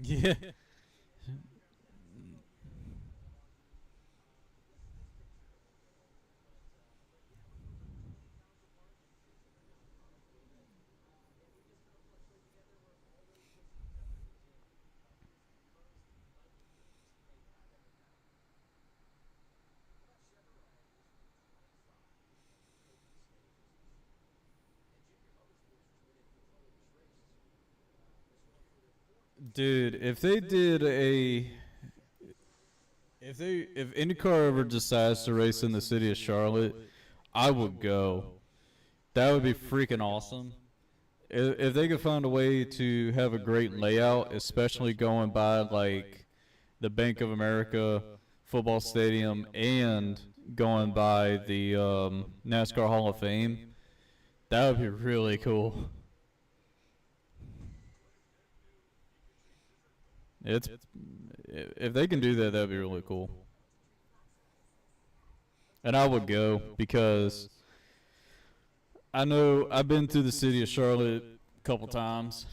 Yeah. Dude, if IndyCar ever decides to race in the city of Charlotte, I would go. That would be freaking awesome. If they could find a way to have a great layout, especially going by like the Bank of America football stadium and going by the NASCAR Hall of Fame, that would be really cool. It's if they can do that, that'd be really cool. And I would go because I know I've been to the city of Charlotte a couple times,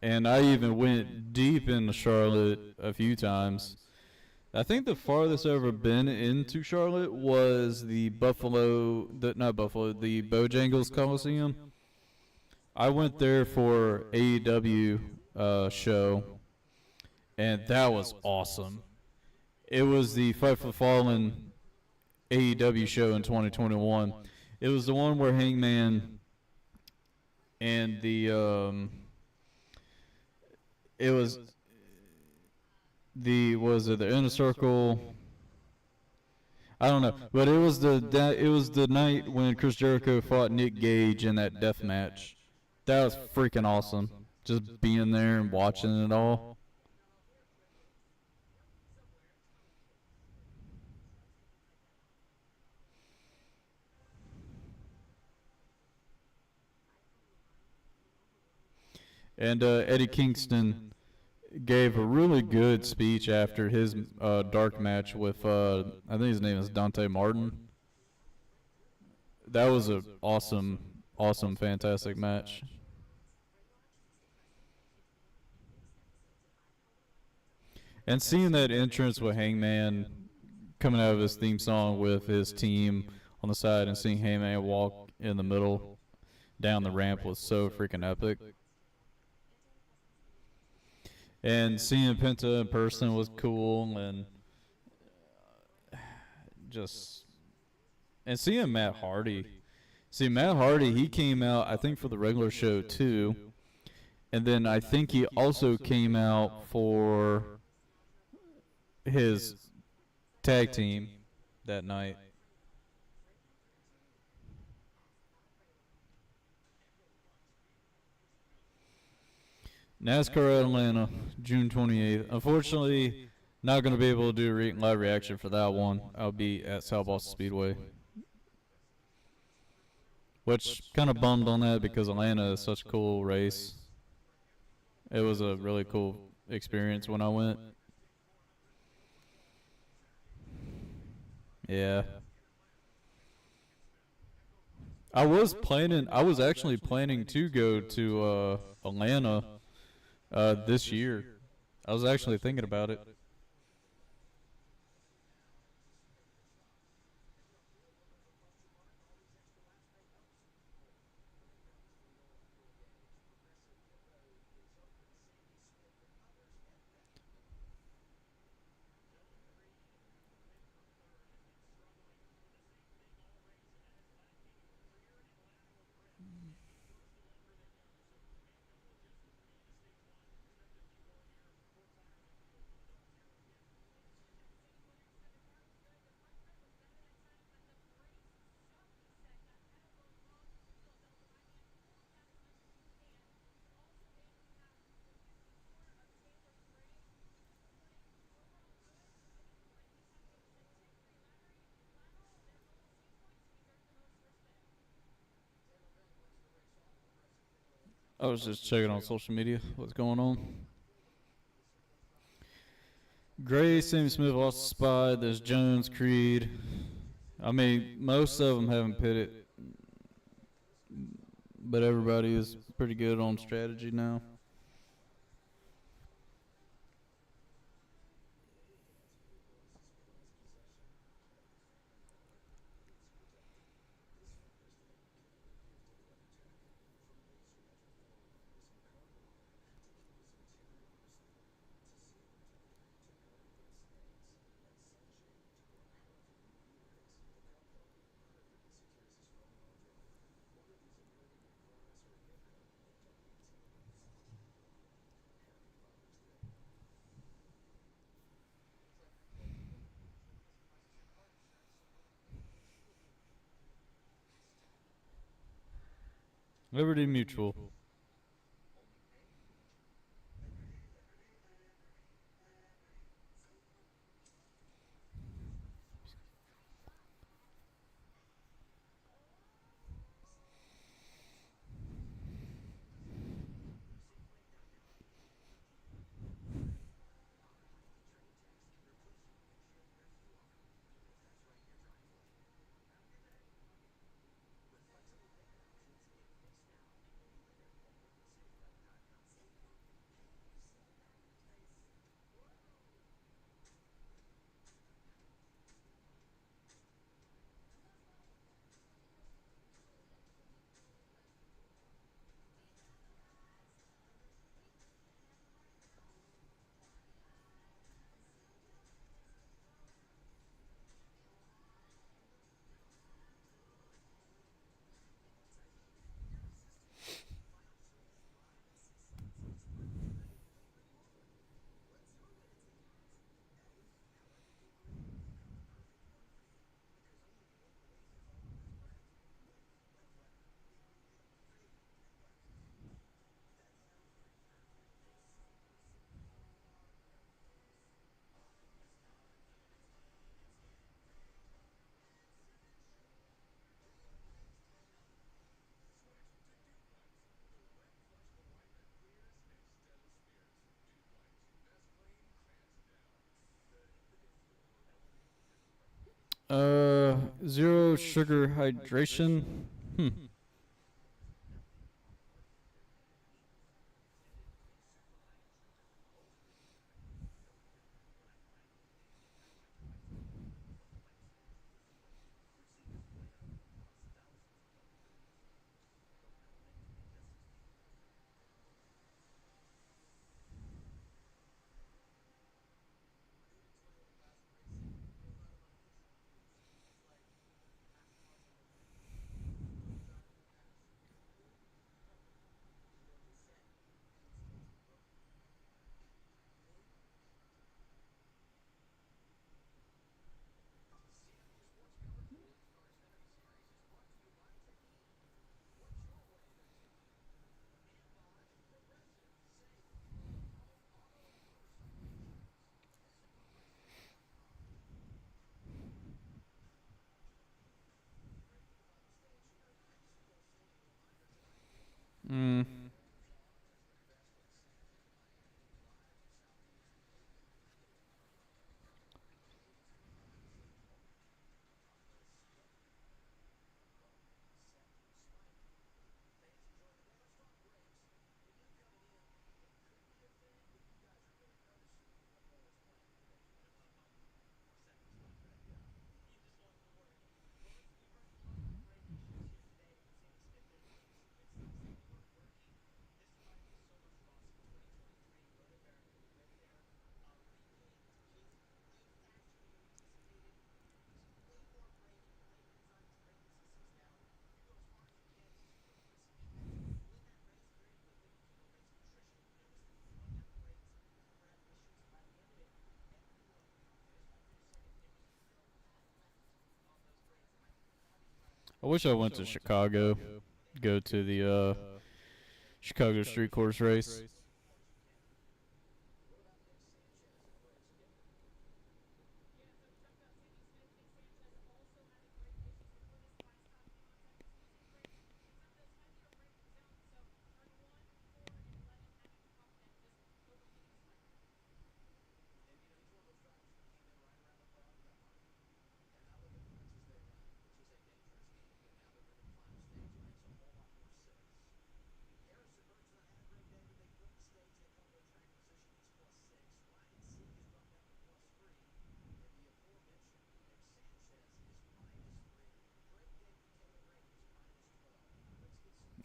and I even went deep into Charlotte a few times. I think the farthest I've ever been into Charlotte was the not Buffalo, the Bojangles Coliseum. I went there for AEW show, and that was awesome. It was the Fight for the Fallen AEW show in 2021. It was the one where Hangman and it was the Inner Circle. I don't know, but it was the night when Chris Jericho fought Nick Gage in that death match. That was freaking awesome. Just being there and watching it all. And Eddie Kingston gave a really good speech after his dark match with I think his name is Dante Martin. That was a awesome, fantastic match. And seeing that entrance with Hangman coming out of his theme song with his team on the side and seeing Hangman walk in the middle down the ramp was so freaking epic. And seeing Penta in person was cool, and just and seeing Matt Hardy. See, Matt Hardy, he came out I think for the regular show too, and then I think he also came out for his tag team that night. NASCAR Atlanta, June 28th. Unfortunately, not going to be able to do a live reaction for that one. I'll be at South Boston Speedway. Which kind of bummed on that because Atlanta is such a cool race. It was a really cool experience when I went. Yeah. I was actually planning to go to Atlanta this year. I was actually thinking about it. I was just checking on social media what's going on. Gray, Sammy Smith, Austin Spy, there's Jones, Creed. I mean, most of them haven't pitted, but everybody is pretty good on strategy now. Liberty Mutual. Zero sugar hydration. Hmm. Mm. I wish I went to Chicago. Go to the Chicago street course race.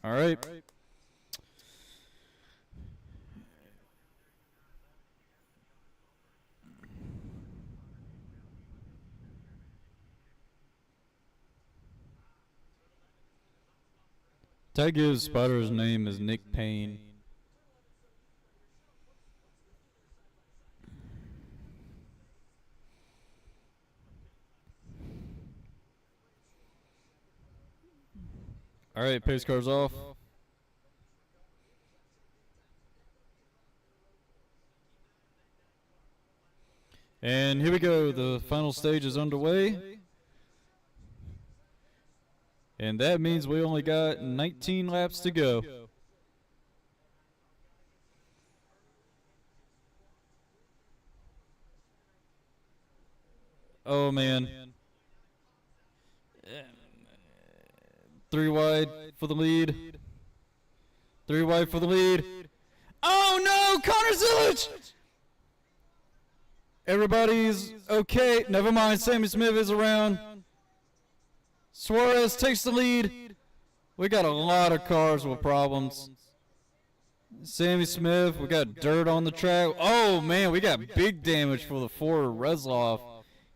All right. Tag gives Spider's name is Nick Payne. All right, pace cars off. And here we go. The final stage is underway. And that means we only got 19 laps to go. Oh, man. 3 wide for the lead. 3 wide for the lead. Oh, no! Connor Zillage! Everybody's okay. Never mind. Sammy Smith is around. Suarez takes the lead. We got a lot of cars with problems. Sammy Smith, we got dirt on the track. Oh, man, we got big damage for the Ford Reslov.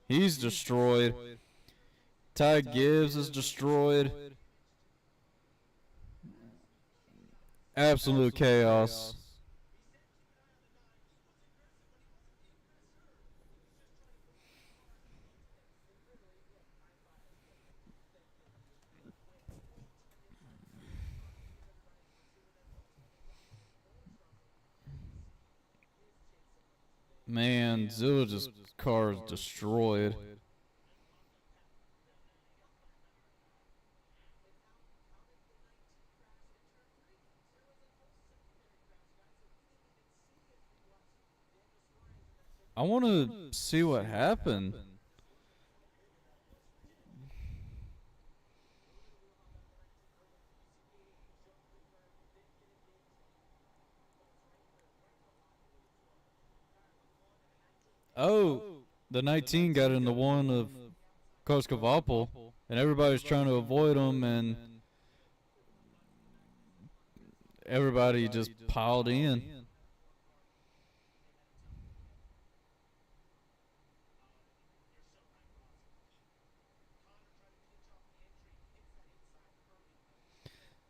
He's destroyed. Ty Gibbs is destroyed. Absolute chaos. Man, Zillage's car is destroyed. I want to see what happened. Oh, the 19 got into one of Koskavopol, and everybody's trying to avoid him, and everybody just piled in.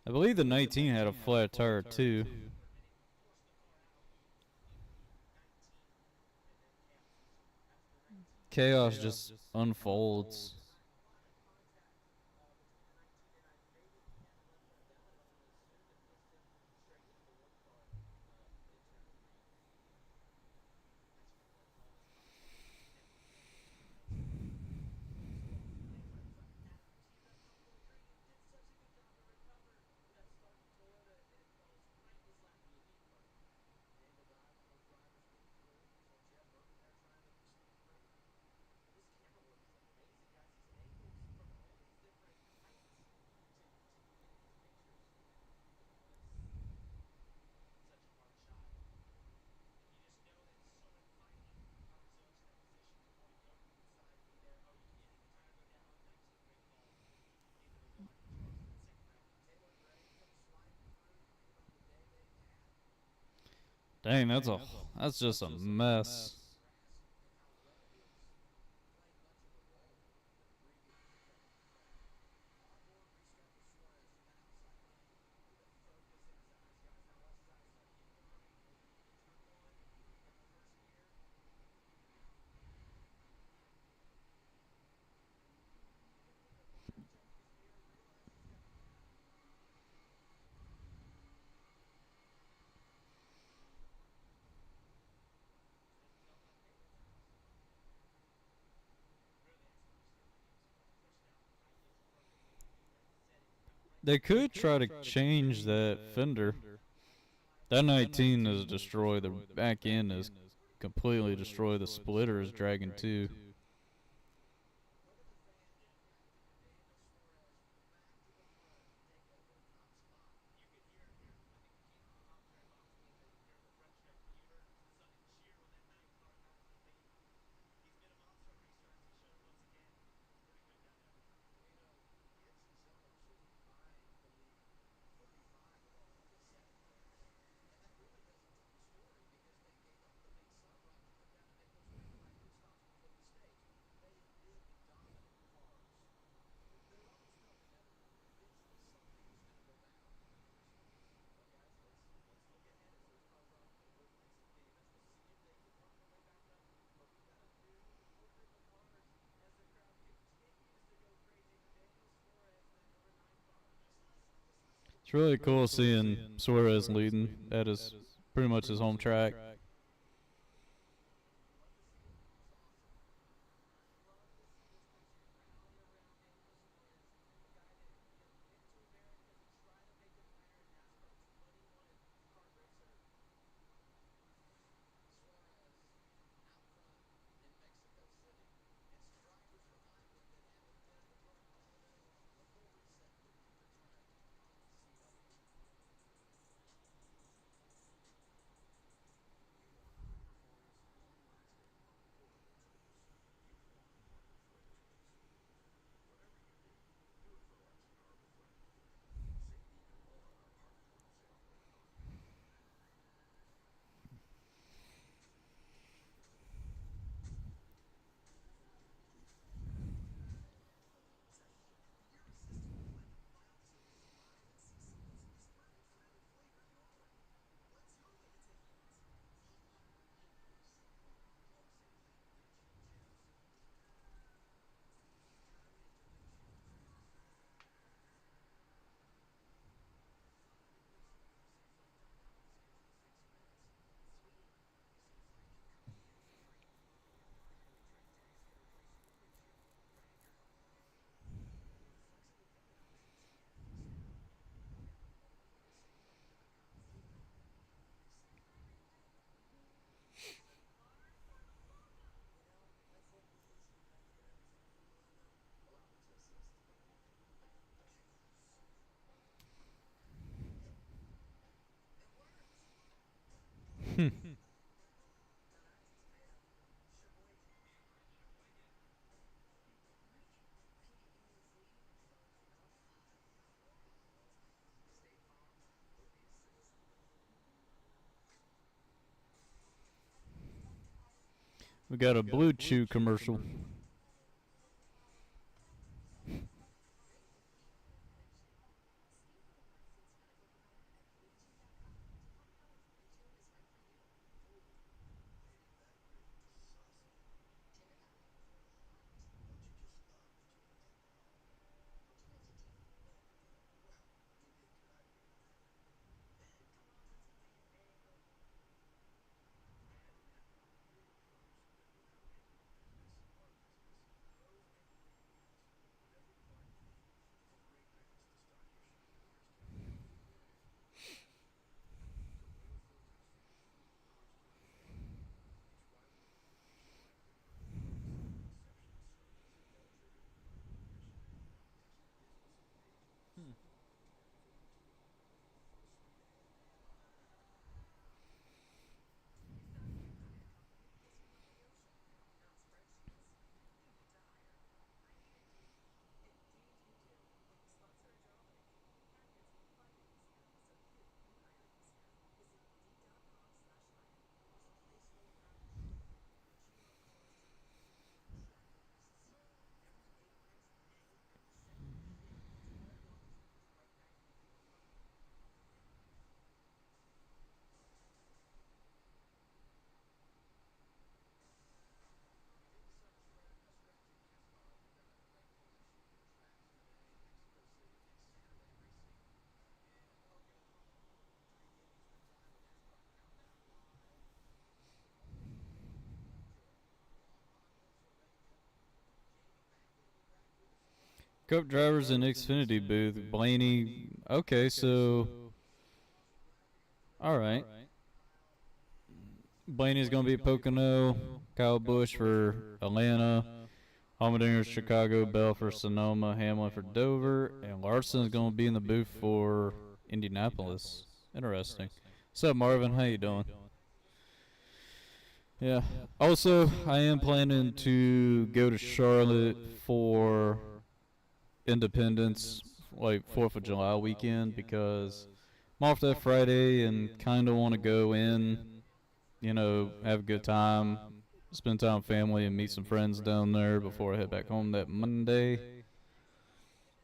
I believe the 19 had a flat tire too. Chaos just unfolds. Dang, that's just a mess. They could try to change that fender. That 19 is destroyed. The back end is completely destroyed. The splitter is dragging too. It's really cool seeing Suarez leading. That is pretty much his home track. Hmm. We got a Blue Chew commercial. Cup drivers in Xfinity booth. Blaney. Okay, so all right. Blaney's gonna be at Pocono. Kyle Busch for Atlanta. Allmendinger's Chicago. Bell for Sonoma. Hamlin for Dover. And Larson's gonna be in the booth for Indianapolis. Interesting. What's up, Marvin? How you doing? Yeah. Also, I am planning to go to Charlotte for Independence, like 4th of July weekend, because I'm off that Friday and kind of want to go in, have a good time, spend time with family, and meet some friends down there before I head back home that Monday.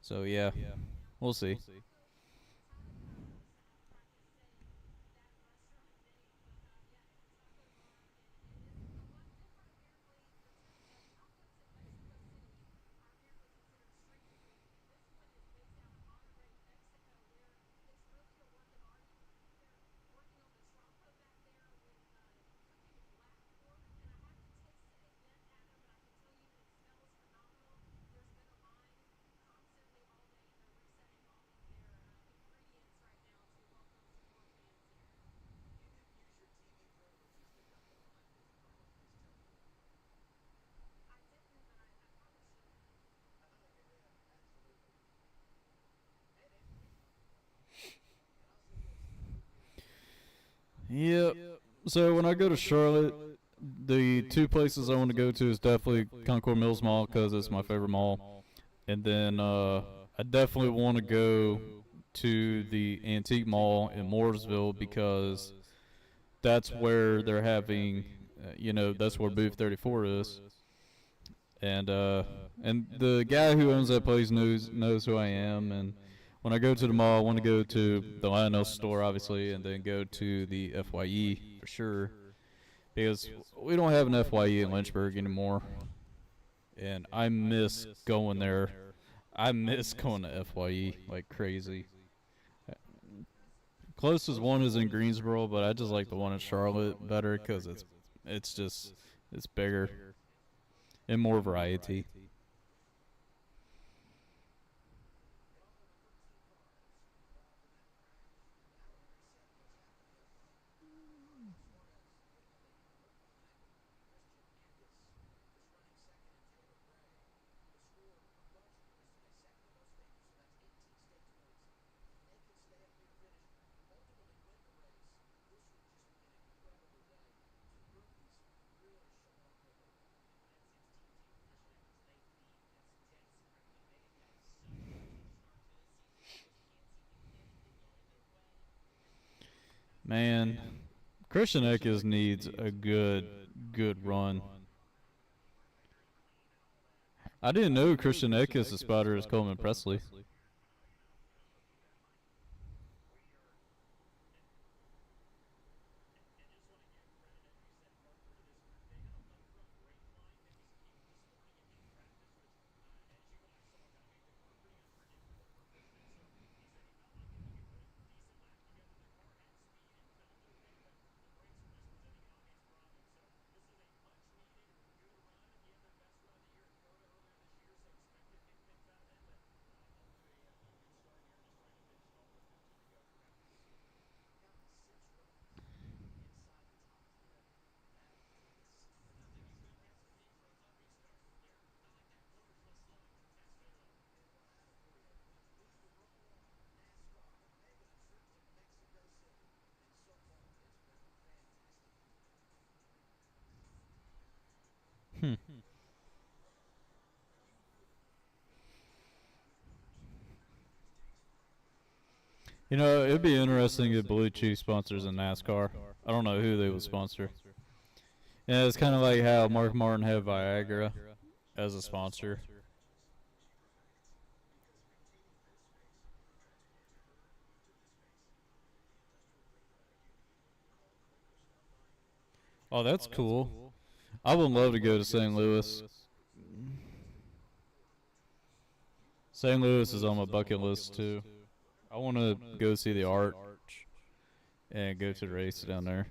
So, yeah, we'll see. Yep. So, when I go to Charlotte, the two places I want to go to is definitely Concord Mills Mall because it's my favorite mall. And then I definitely want to go to the Antique Mall in Mooresville because that's where they're having, that's where Booth 34 is. And the guy who owns that place knows who I am. And when I go to the mall, I want to go to the Lionel store, obviously, and then go to the FYE for sure because we don't have an FYE in Lynchburg anymore. And I miss going there. I miss going to FYE like crazy. Closest one is in Greensboro, but I just like the one in Charlotte better because it's just it's bigger and more variety. Man, Christian Eckes needs a good run. I didn't know Christian Eckes' spotter is Coleman Presley. Hmm. You know, it'd be interesting if Blue Chew sponsors a NASCAR. I don't know who they would sponsor. Yeah, it's kind of like how Mark Martin had Viagra as a sponsor. Oh, that's cool. I would love to go to St. Louis. St. Louis is on my bucket list too. I want to go see the art and go to the race down there.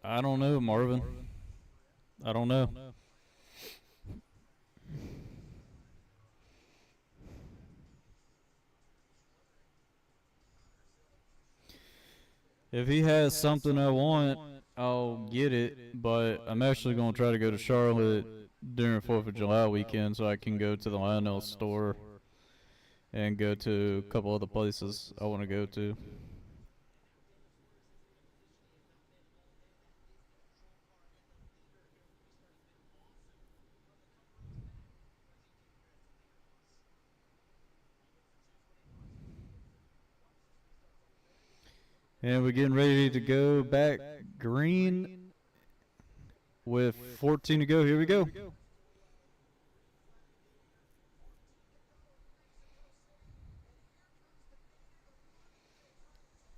I don't know, Marvin. I don't know. If he has something I want, I'll get it. But I'm actually going to try to go to Charlotte during 4th of July weekend so I can go to the Lionel store and go to a couple other places I want to go to. And we're getting ready to go back green with 14 to go. Here we go.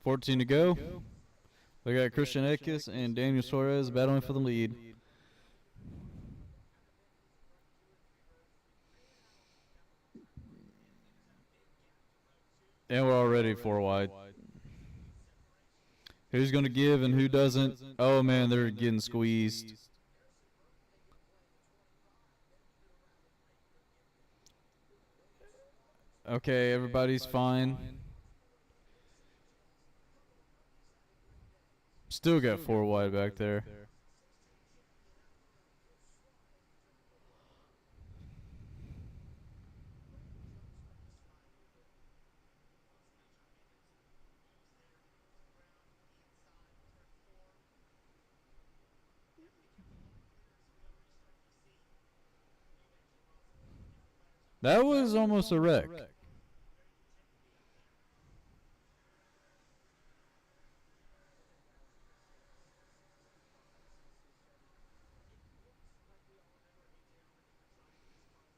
14 to go. We got Christian Eckes and Daniel Suarez battling for the lead. And we're already 4 wide. Who's going to give and who doesn't? Oh, man, they're getting squeezed. Okay, everybody's fine. Still got 4 wide back there. That was almost a wreck.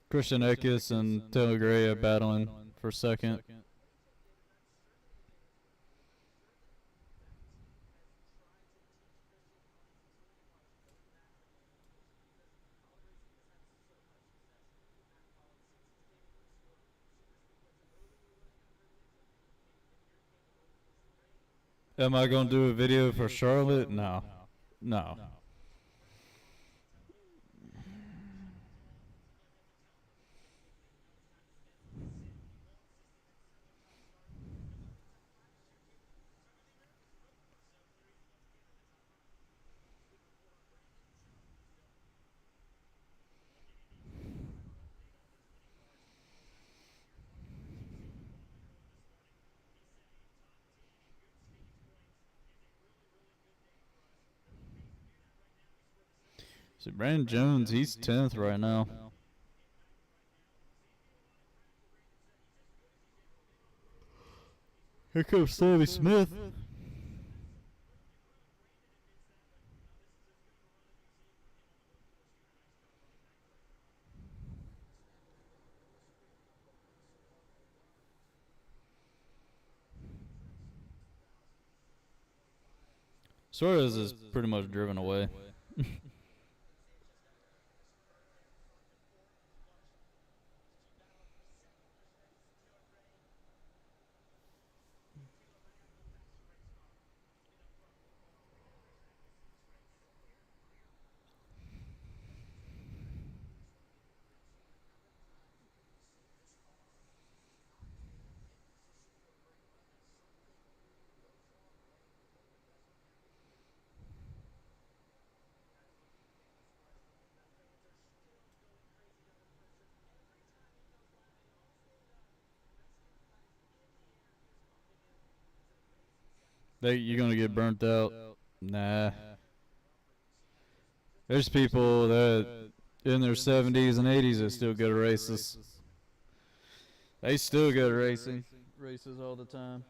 Christian Eckes and Taylor Gray are battling for second. Am I going to do a video for Charlotte? No. No. So Brandon Jones, he's 10th right now. Here comes Sammy Smith. Suarez is pretty much driven away. You're gonna get burnt out. Nah. There's people that in their 70s and 80s that still go to races. They still go to races all the time.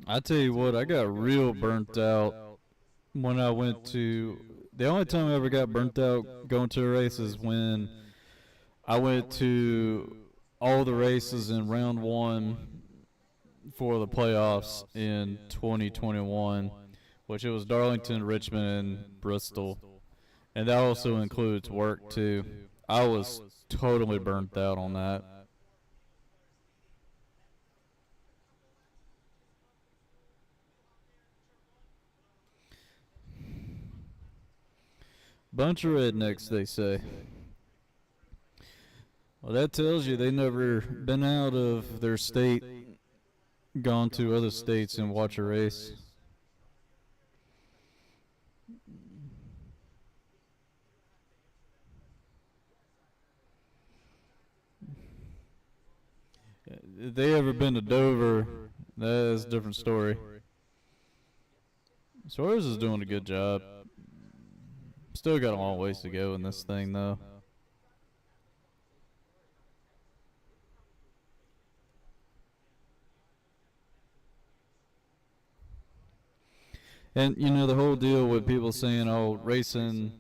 I tell you what, I got real burnt out when I went to. The only time I ever got burnt out going to a race is when I went to all the races in round one for the playoffs in 2021, which it was Darlington, Richmond, and Bristol. And that also includes work, too. I was totally burnt out on that. Bunch of rednecks, they say. Well, that tells you they never been out of their state, gone to other states and watch a race. If they ever been to Dover, that's a different story. Suarez is doing a good job. Still got a long ways to go in this thing, though. And you know the whole deal with people saying, "Oh, racing,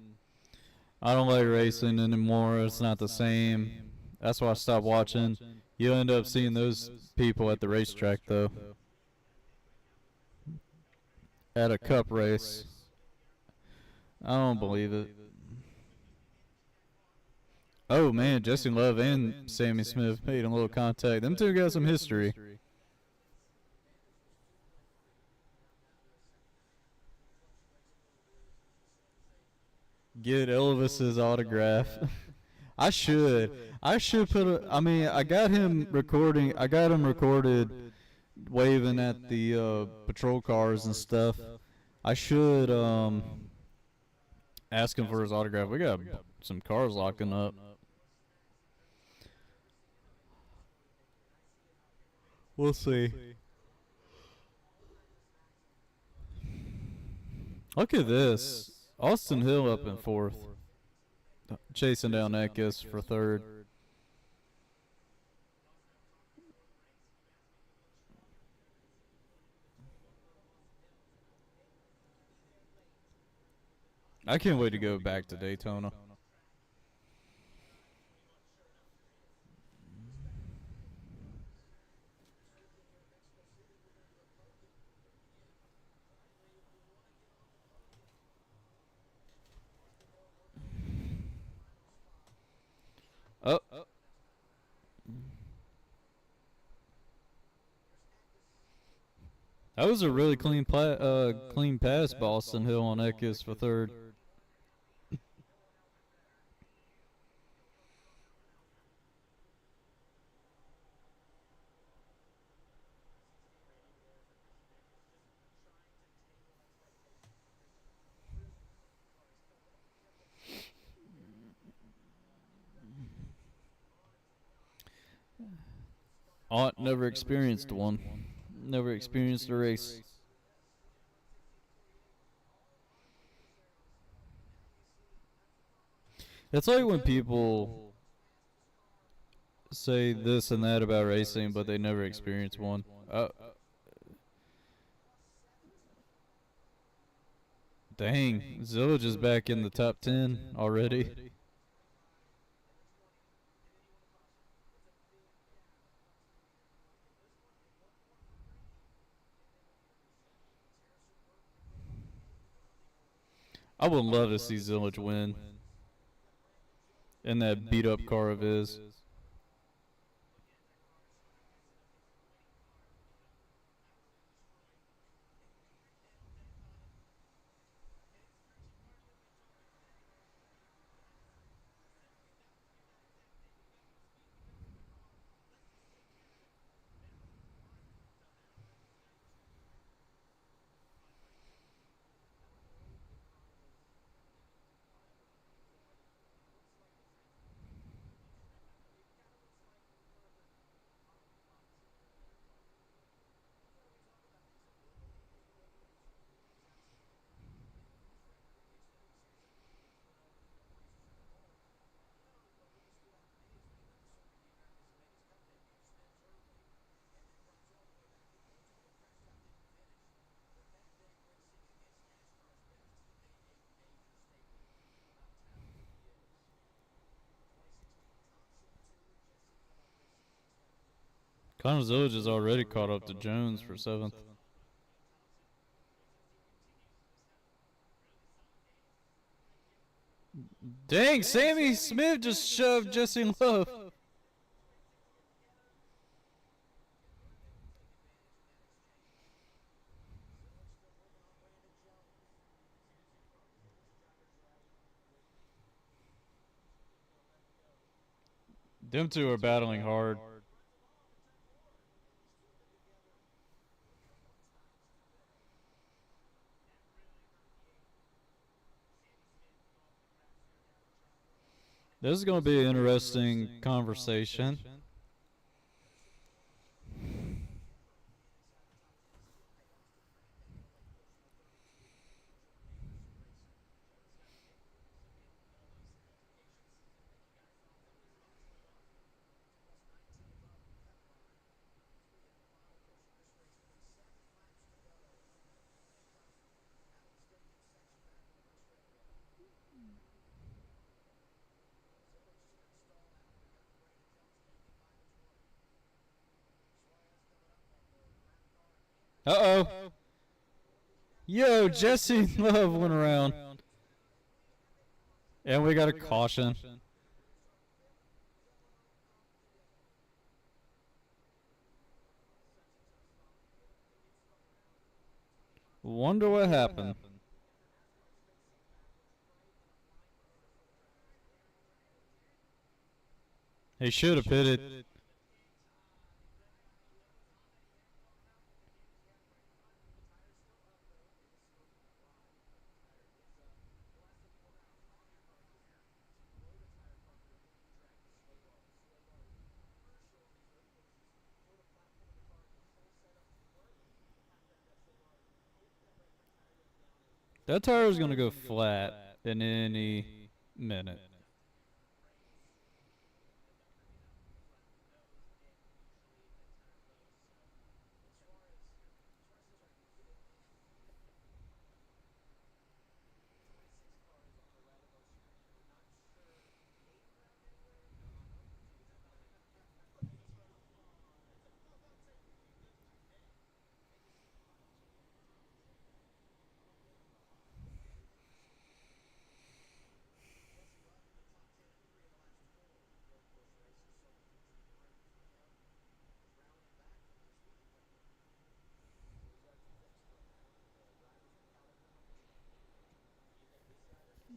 I don't like racing anymore. It's not the same." That's why I stopped watching. You end up seeing those people at the racetrack though, at a cup race. I don't believe it. Oh man, Jesse Love and Sammy Smith made a little contact. Them two got some history. Get Elvis's autograph. I should. I should put a. I mean, I got him recording. I got him recorded waving at the patrol cars and stuff. I should ask him for his autograph. We got some cars locking up. We'll see. Look at this. Austin Hill up in fourth. Chasing down Eckes for third. I can't wait to go back to Daytona. Oh. That was a really clean pass, Boston Hill on Eckes for third. Ott never experienced one. Never experienced a race. It's like when people say this and that about racing, but they never experience one. Dang, Zillage is back in the top 10 already. I would love to see Zillage win in that beat up car of his. Connor Zillage is already caught up to Jones for 7th. Dang, Sammy Smith just shoved Jesse Love. Them two are battling hard. This is going to be an interesting conversation. Uh-oh. Yo, Jesse Love went around. And we got a caution. Wonder what happened. He should have pitted. That tire's gonna go flat in any minute.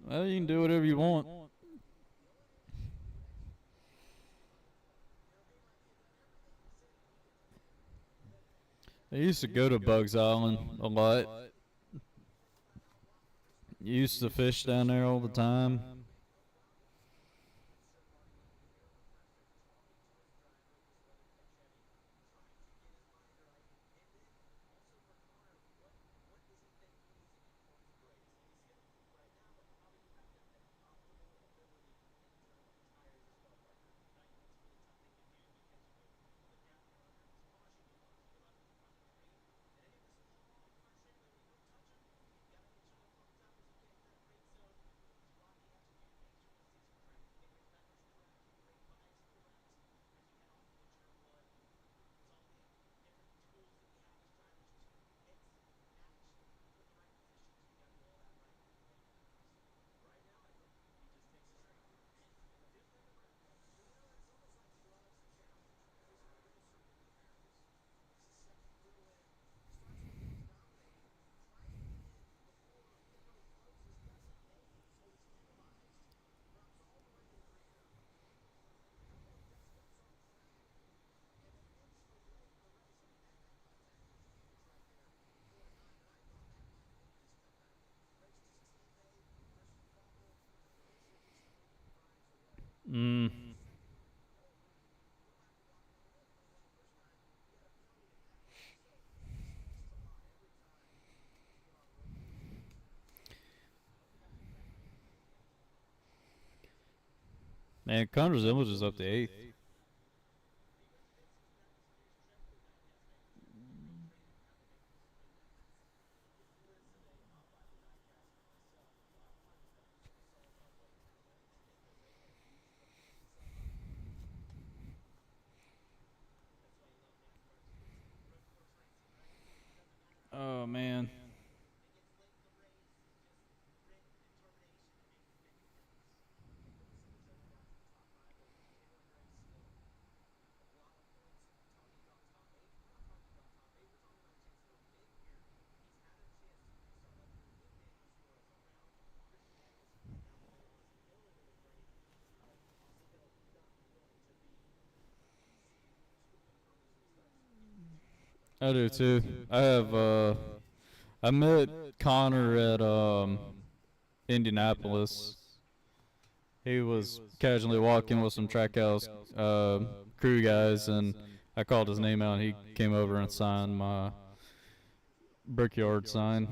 Well, you can do whatever you want. I used to go to Bugs Island a lot. Used to fish down there all the time. Mm. Man, Connor's Village is up to 8th. Oh, man. I do too. I met Connor at Indianapolis. He was casually walking with some trackhouse crew guys, and I called his name out, and he came over and signed my Brickyard sign.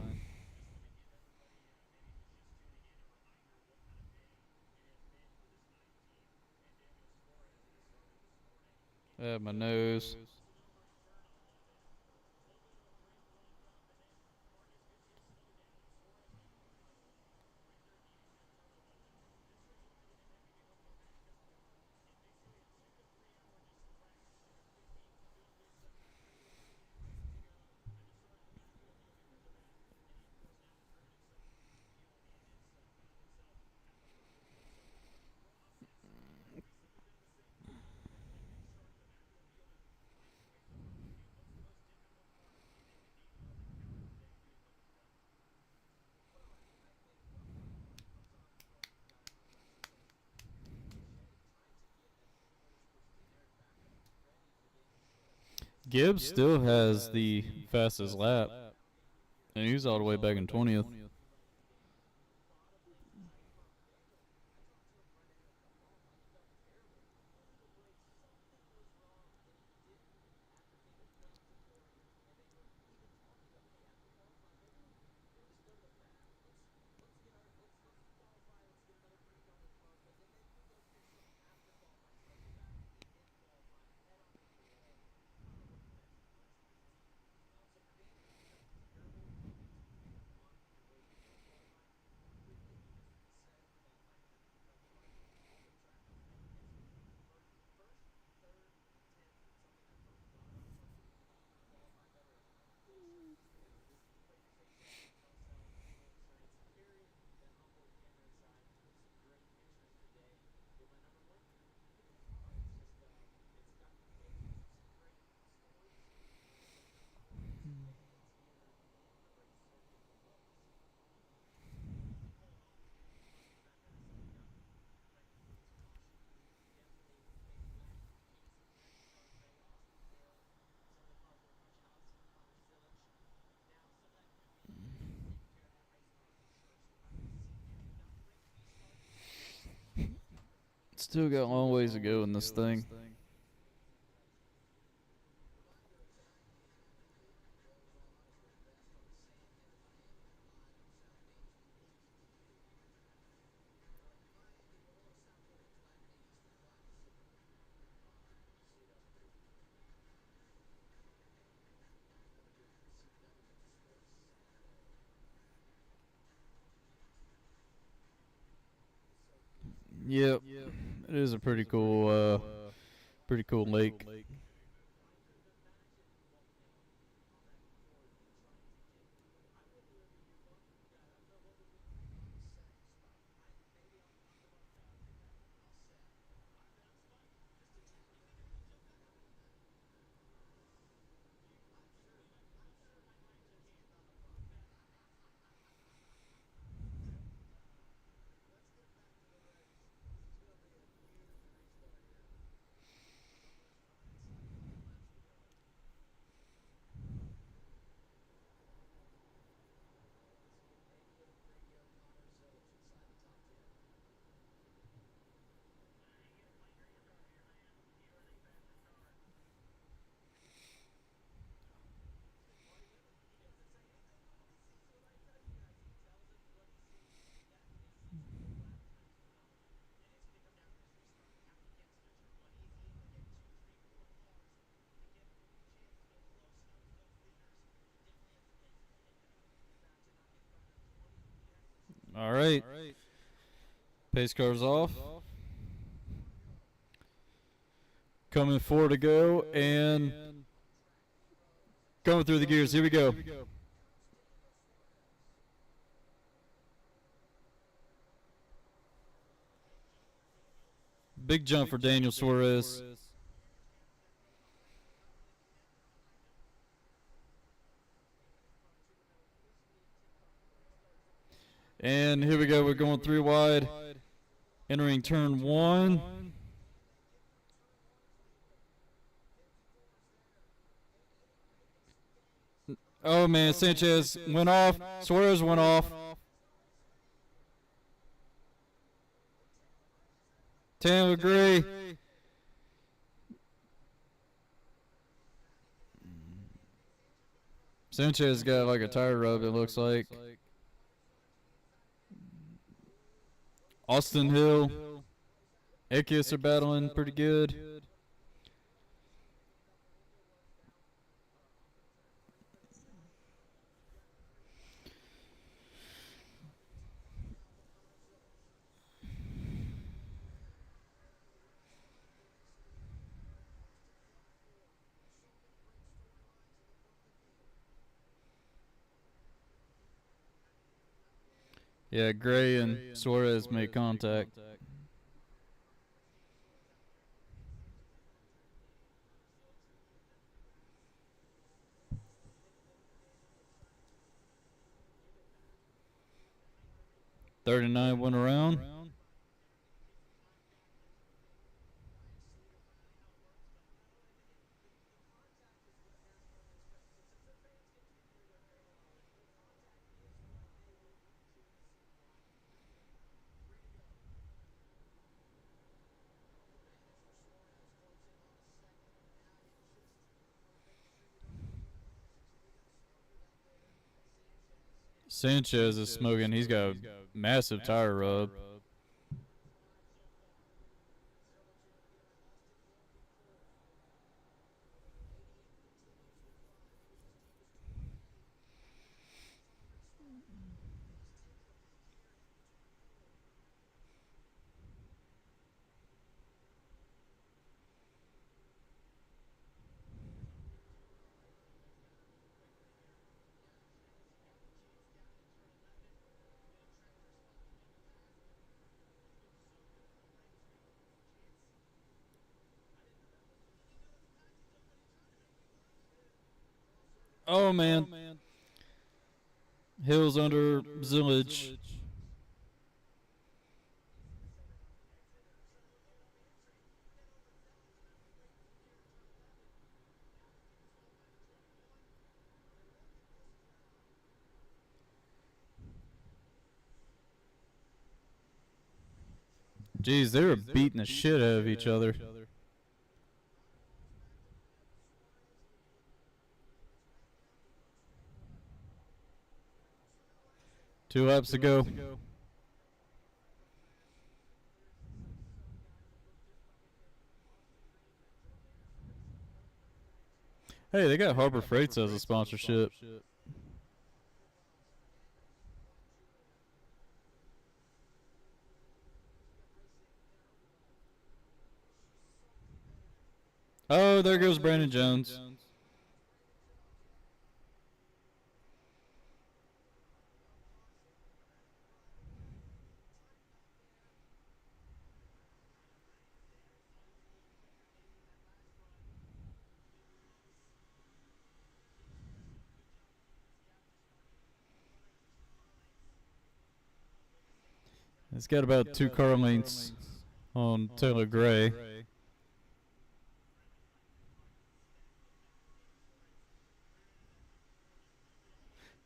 My nose. Gibbs still has the fastest lap, and he was all the way back in 20th. Still got a long ways to go in this thing. Yep, it is a pretty cool lake. All right. Pace car's off. Coming 4 to go and going through the gears. Here we go. Big jump for Daniel Suarez. And here we go. We're going 3 wide. Entering turn 1. Oh man, Sanchez went off. Suarez went off. Tam agree. Sanchez got like a tire rub, it looks like. Austin Hill. Ickes are battling pretty good. Yeah, Gray and Suarez made contact. .39 went around. Sanchez is smoking. He's got a massive tire rub. Oh man. Hills under Zillage. Jeez, they were beating the shit out of each other. 2 laps to go. Hey, they got Harbor Freights as a sponsorship. Oh, there goes Brandon Jones. It's got about 2 car lengths on Taylor Gray.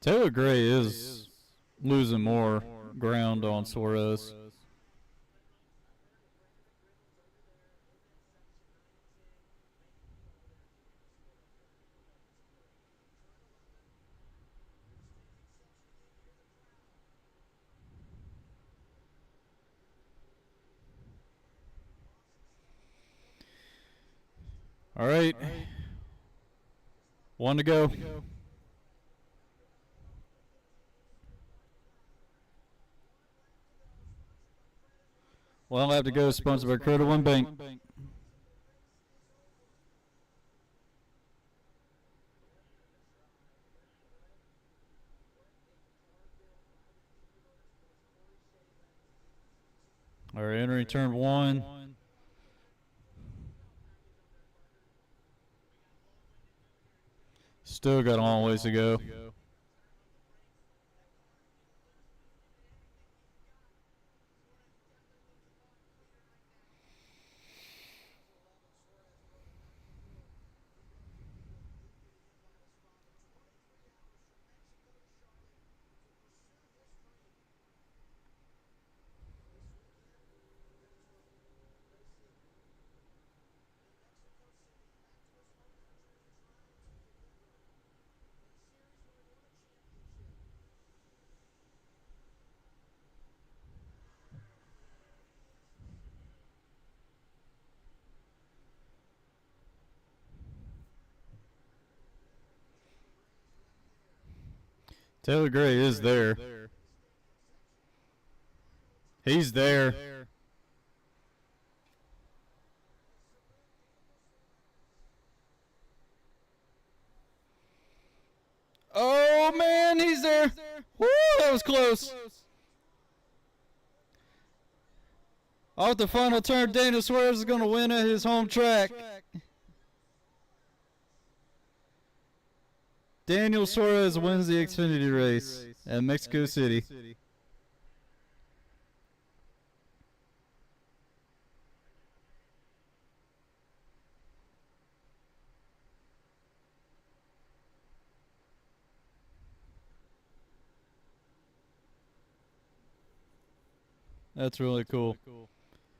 Taylor Gray is losing more ground on Suarez. All right. 1 to go. Well, I'll have to go sponsored by Credit One Bank. All right, entering turn 1. Still got a long ways to go. Taylor Gray is there. He's there. Oh man, he's there. Woo, that was close. Off the final turn, Daniel Suarez is going to win at his home track. Daniel Suarez wins the Xfinity race at Mexico City. That's really cool.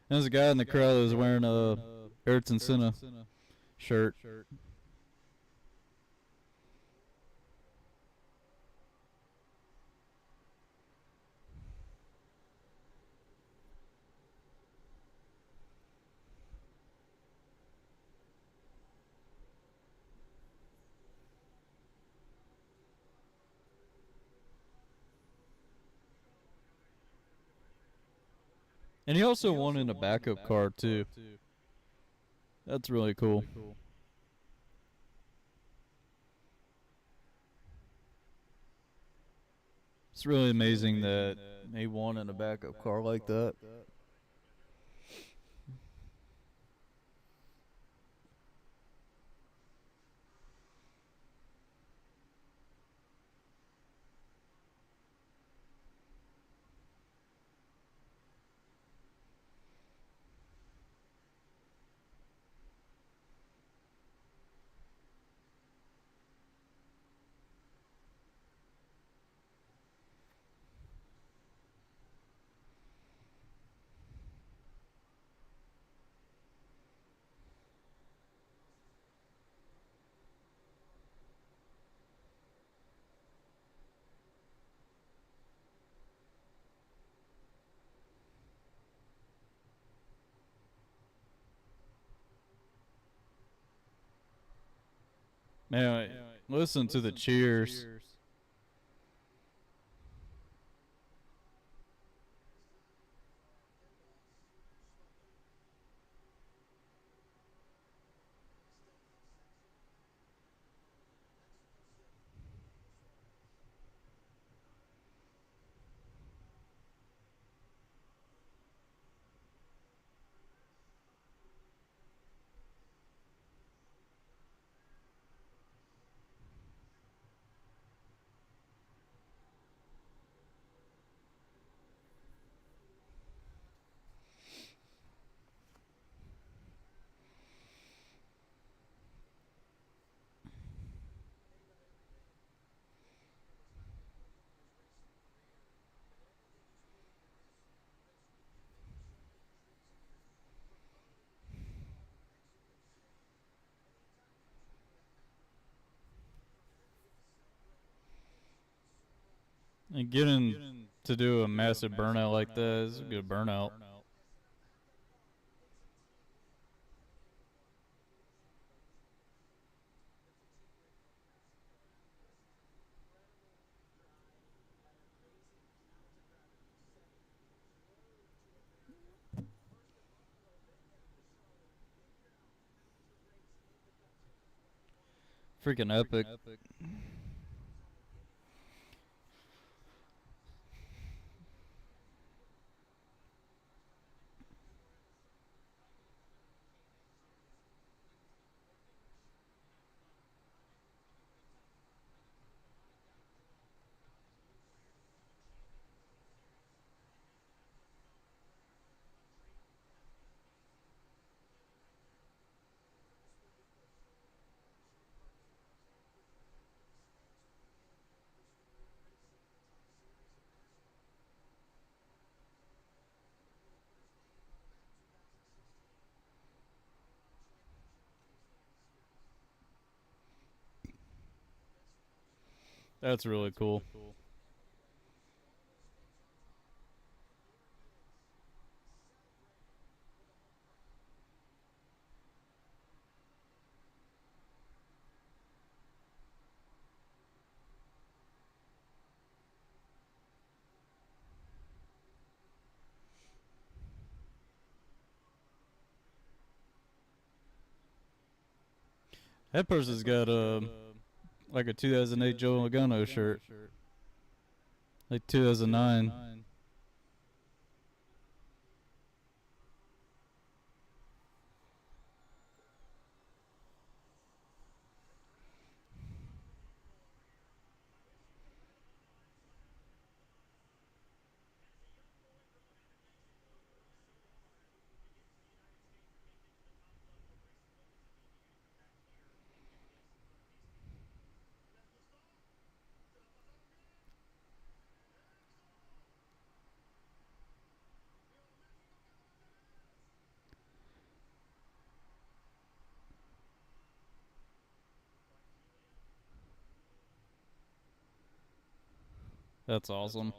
There's a guy in the crowd that was wearing a Ayrton Senna shirt. And he also won in a backup car too. That's really cool. It's really amazing that he won in a backup car like that. Man, listen to the cheers. And getting to do a massive burnout like that is a good burnout. Freaking epic. That's really cool. That person's got like a 2008 Joe Logano shirt, like 2009. That's awesome.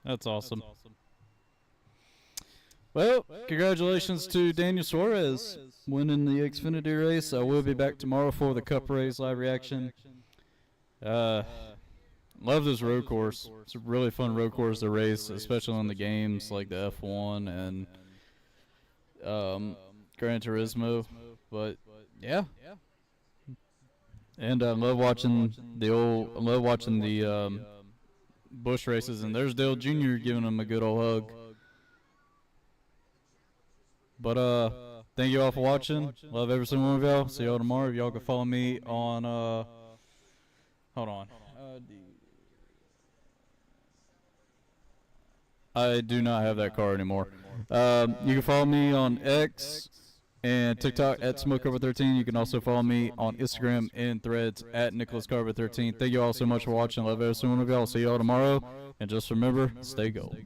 That's awesome. Well, congratulations to Daniel Suarez winning the Xfinity race. I will be back tomorrow for the Cup race live reaction. Love this road course. It's a really fun road course to race, especially on the games like the F1 and Gran Turismo. But yeah, and I love watching the Busch races, and there's Dale Jr. giving him a good old hug. But thank you all for watching. Love every single one of y'all. See y'all tomorrow. If y'all can follow me on hold on. I do not have that car anymore. You can follow me on X and TikTok at SmokeCarver13. You can also follow me on Instagram and Threads at NicholasCarver13. Thank you all so much for watching. Love every single one of y'all. See y'all tomorrow. And just remember, stay gold.